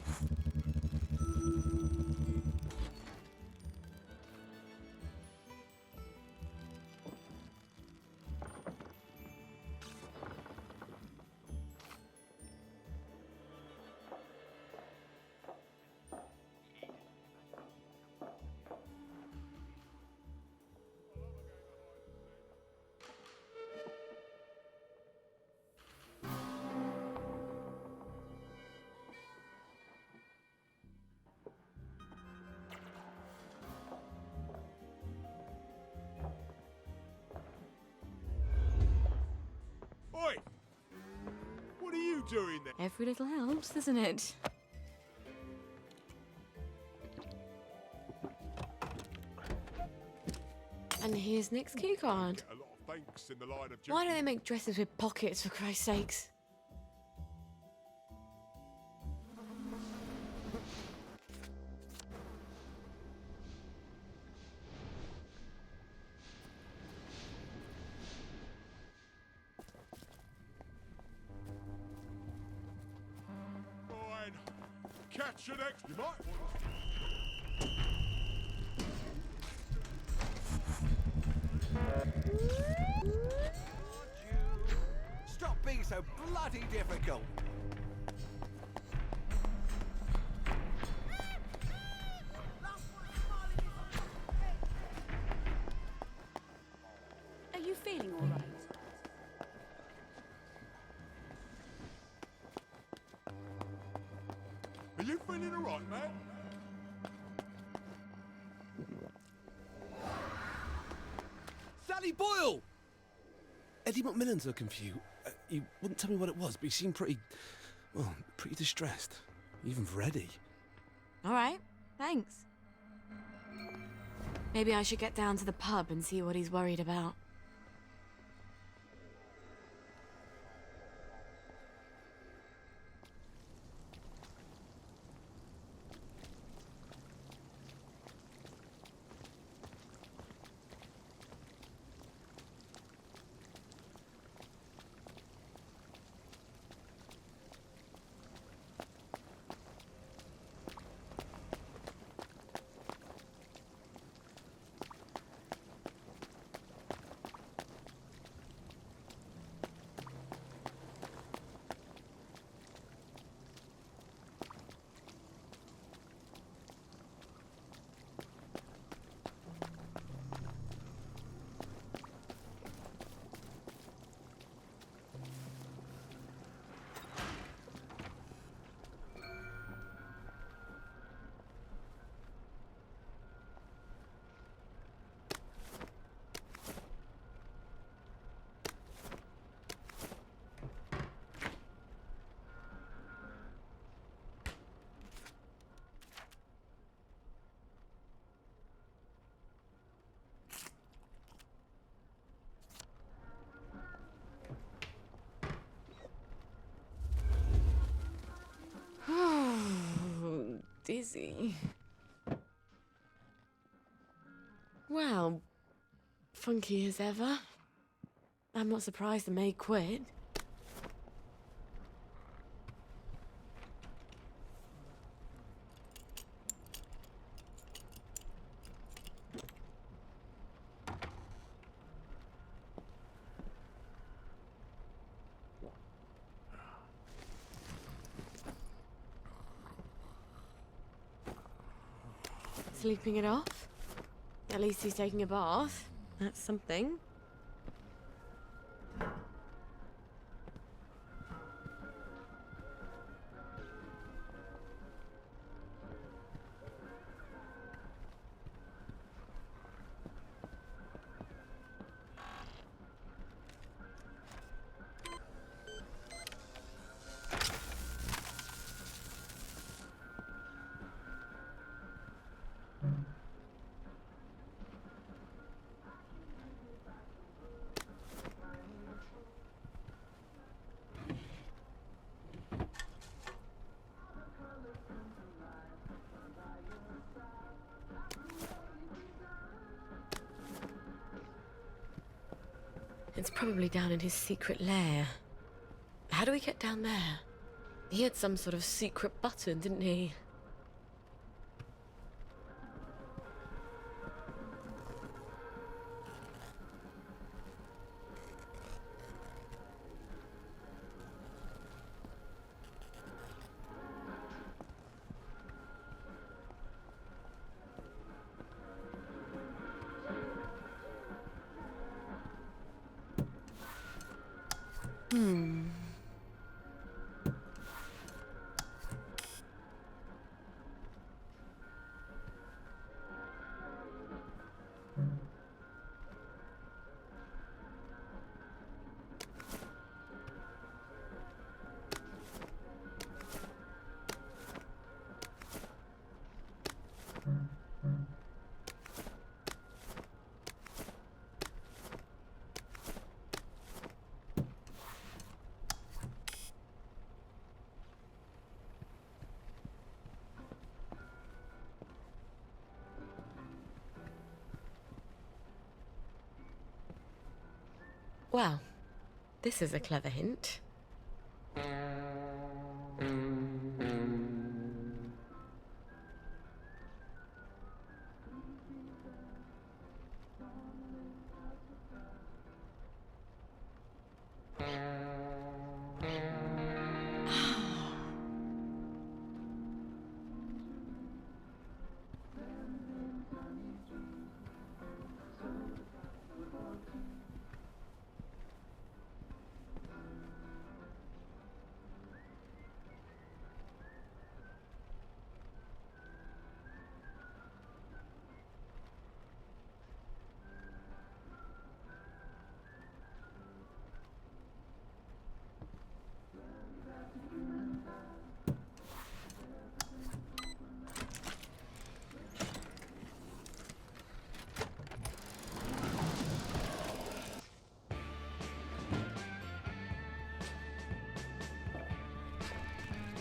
Oi! What are you doing there?
Every little helps, isn't it? And here's Nick's key card.
A lot of thanks in the line of duty.
Why don't they make dresses with pockets, for Christ's sakes?
Fine. Catch you next. You might want to...
Stop being so bloody difficult.
Are you feeling all right?
Are you feeling all right, man?
Sally Boyle! Eddie McMillan's looking for you. You wouldn't tell me what it was, but you seemed pretty, well, pretty distressed. Even for Eddie.
All right, thanks. Maybe I should get down to the pub and see what he's worried about. Dizzy. Well, funky as ever. I'm not surprised the maid quit. Sleeping it off? At least he's taking a bath. That's something. It's probably down in his secret lair. How do we get down there? He had some sort of secret button, didn't he? Well, this is a clever hint.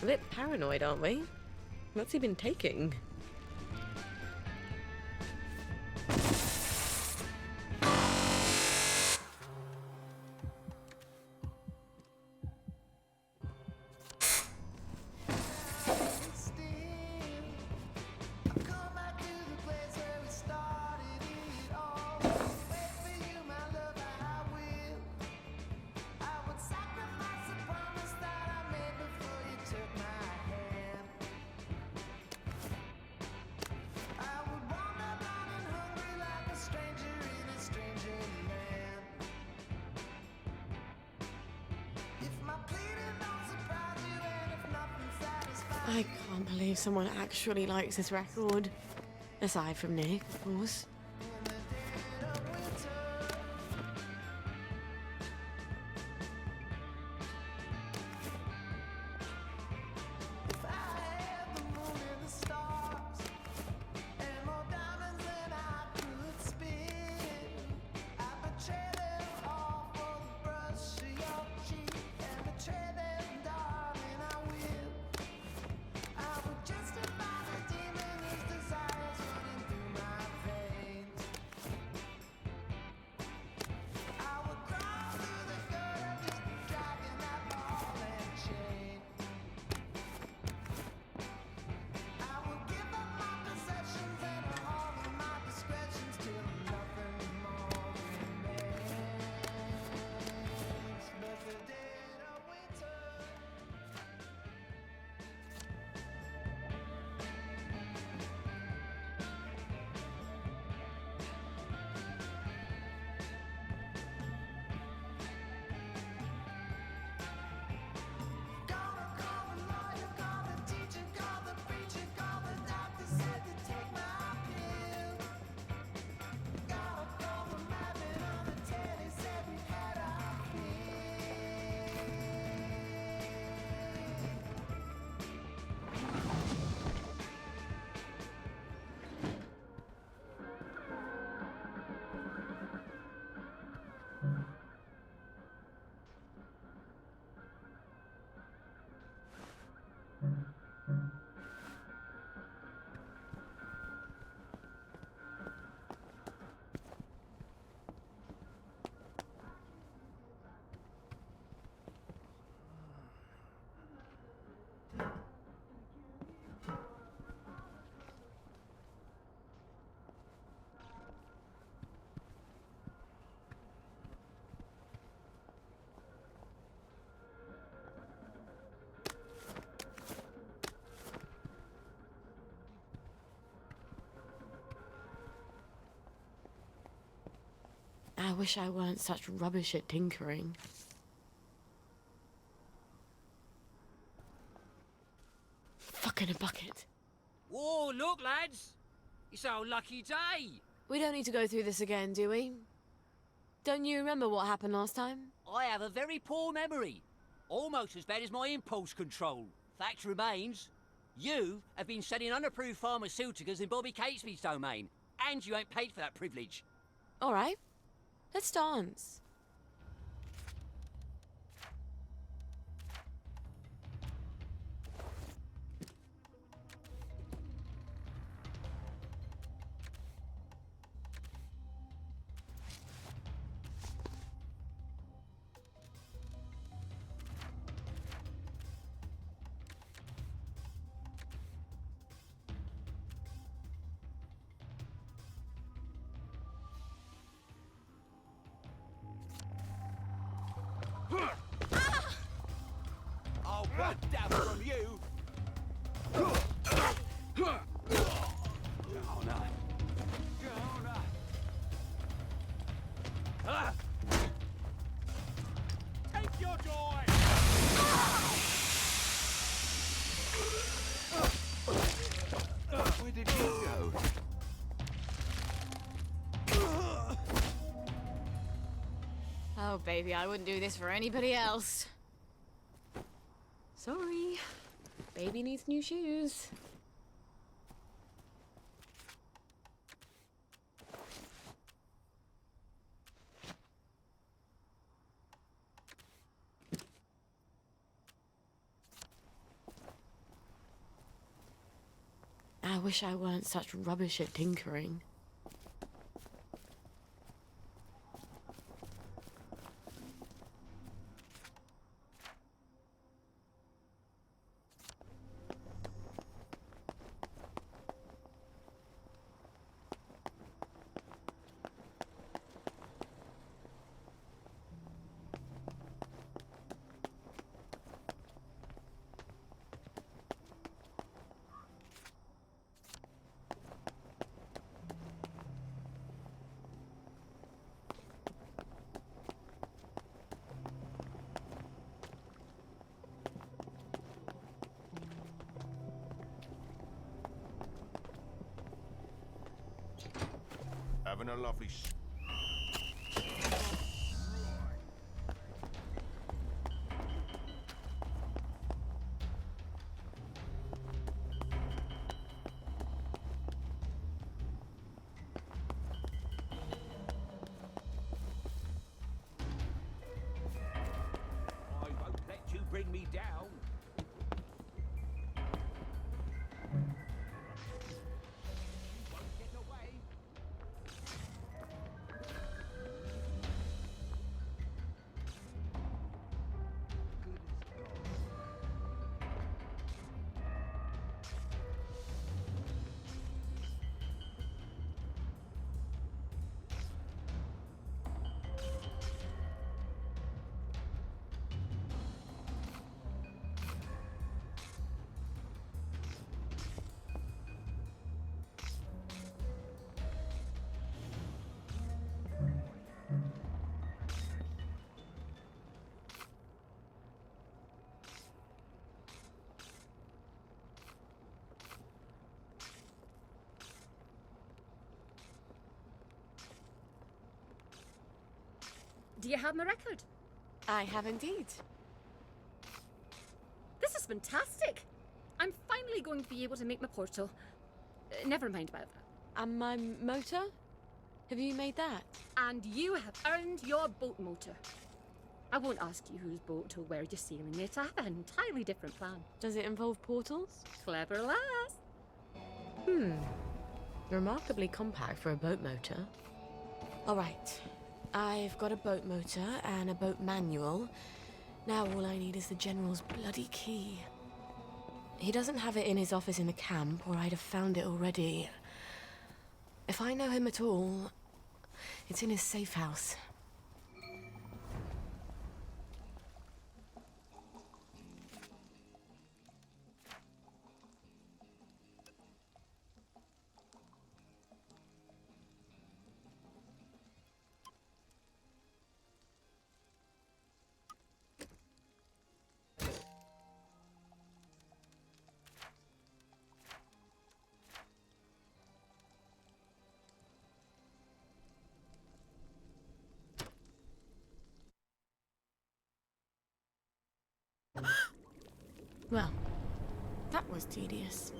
A bit paranoid, aren't we? What's he been taking? I can't believe someone actually likes this record. Aside from Nick, of course. wish I weren't such rubbish at tinkering. Fucking a bucket.
Whoa, look, lads! It's our lucky day!
We don't need to go through this again, do we? Don't you remember what happened last time?
I have a very poor memory. Almost as bad as my impulse control. Fact remains, you have been selling unapproved pharmaceuticals in Bobby Catesby's domain, and you ain't paid for that privilege.
All right, let's dance.
I'll blood down from you! Oh no. Oh no. Ah! Take your joy!
Where did you go?
Oh, baby, I wouldn't do this for anybody else. Sorry. Baby needs new shoes.
I wish I weren't such rubbish at tinkering.
Having a lovely
I won't let you bring me down. You won't get away.
Do you have my record?
I have indeed.
This is fantastic. I'm finally going to be able to make my portal. Never mind about that.
And my motor? Have you made that?
And you have earned your boat motor. I won't ask you whose boat or where you're sailing it. I have an entirely different plan.
Does it involve portals?
Clever lass.
Remarkably compact for a boat motor. All right. I've got a boat motor and a boat manual. Now all I need is the General's bloody key. He doesn't have it in his office in the camp, or I'd have found it already. If I know him at all, it's in his safe house.
Well, that was tedious.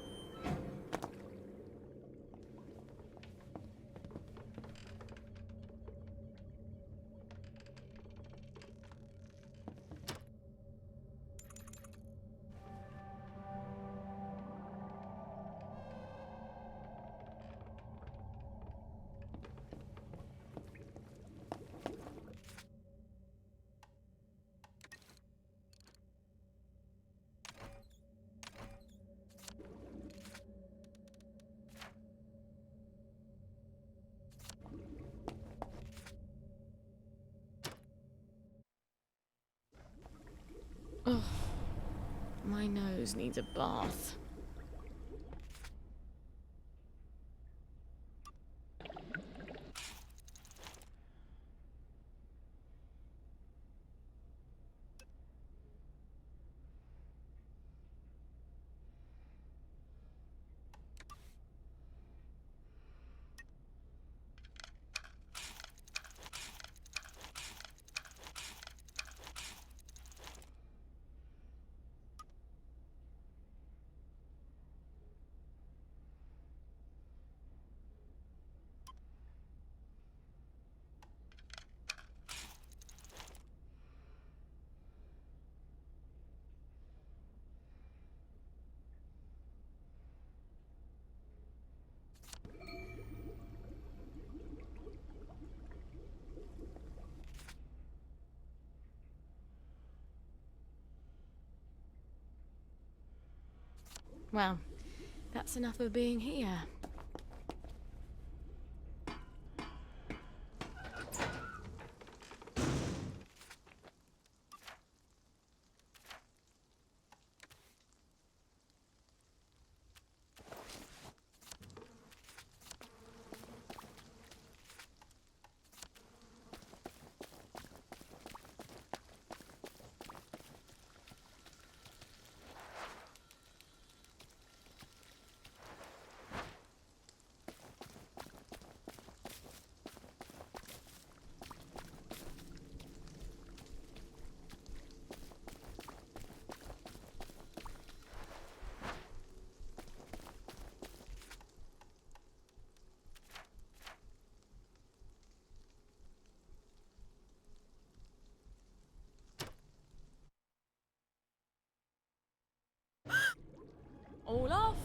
Oh, my nose needs a bath. Well, that's enough of being here. All off.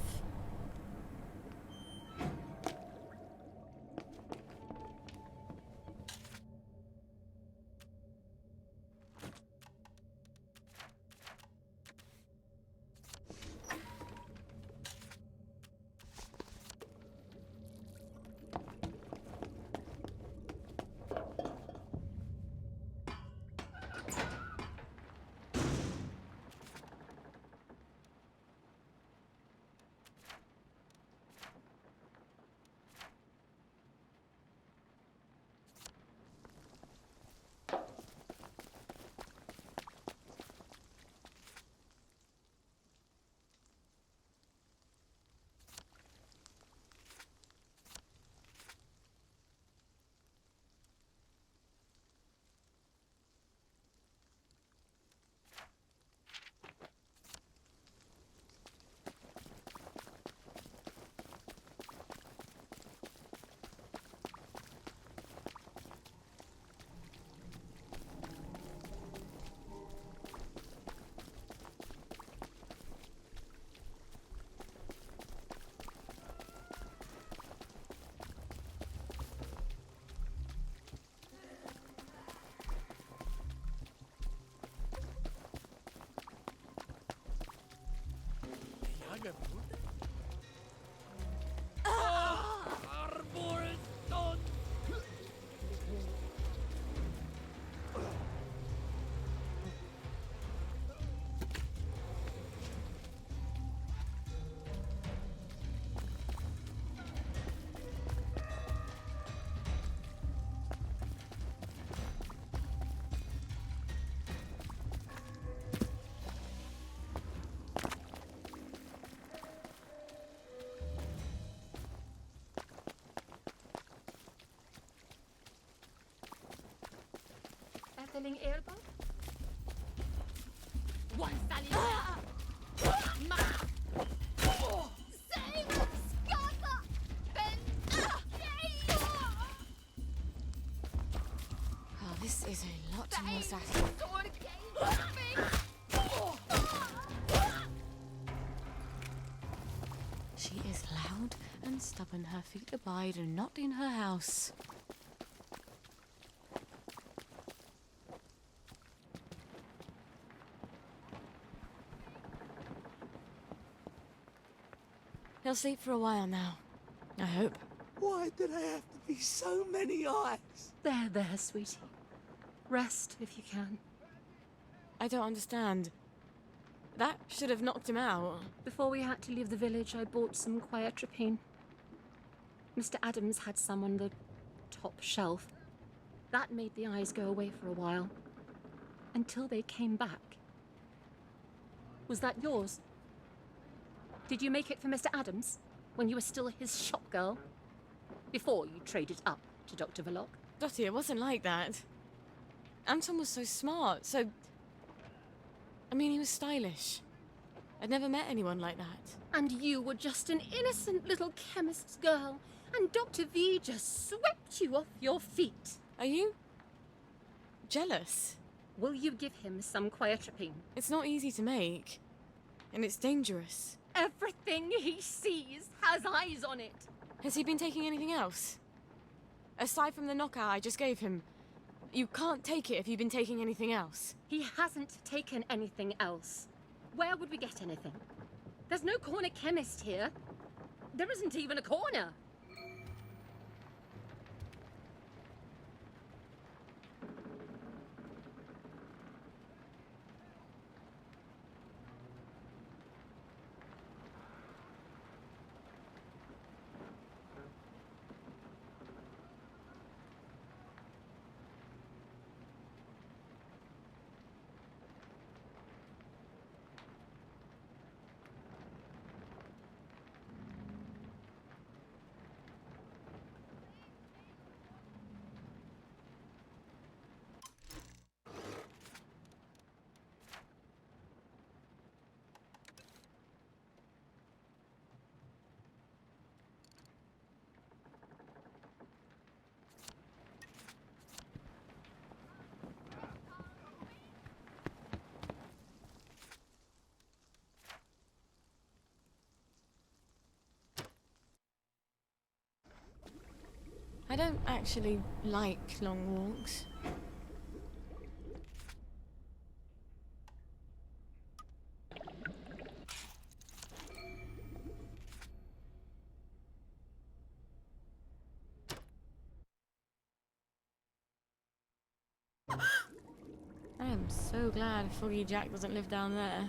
Etterling Erbach? One
and her feet abide, and not in her house. He'll sleep for a while now, I hope.
Why did I have to be so many eyes?
There, sweetie. Rest if you can.
I don't understand. That should have knocked him out.
Before we had to leave the village, I bought some quietropine. Mr. Adams had some on the top shelf. That made the eyes go away for a while. Until they came back. Was that yours? Did you make it for Mr. Adams when you were still his shop girl? Before you traded up to Dr. Verloc?
Dottie, it wasn't like that. Anton was so smart, I mean, he was stylish. I'd never met anyone like that.
And you were just an innocent little chemist's girl, and Dr. V just swept you off your feet.
Are you jealous?
Will you give him some quietropine?
It's not easy to make, and it's dangerous.
Everything he sees has eyes on it.
Has he been taking anything else? Aside from the knockout I just gave him, you can't take it if you've been taking anything else.
He hasn't taken anything else. Where would we get anything? There's no corner chemist here. There isn't even a corner.
I don't actually like long walks. I am so glad Foggy Jack doesn't live down there.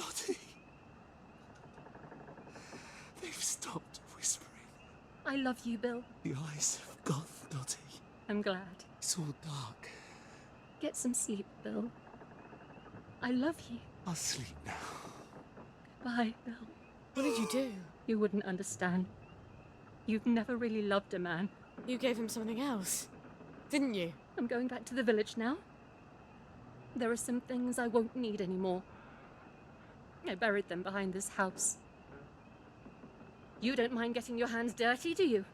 Dottie. They've stopped whispering.
I love you, Bill.
The eyes have gone, Dottie.
I'm glad.
It's all dark.
Get some sleep, Bill. I love you.
I'll sleep now.
Goodbye, Bill.
What did you do?
You wouldn't understand. You've never really loved a man.
You gave him something else, didn't you?
I'm going back to the village now. There are some things I won't need anymore. I buried them behind this house. You don't mind getting your hands dirty, do you?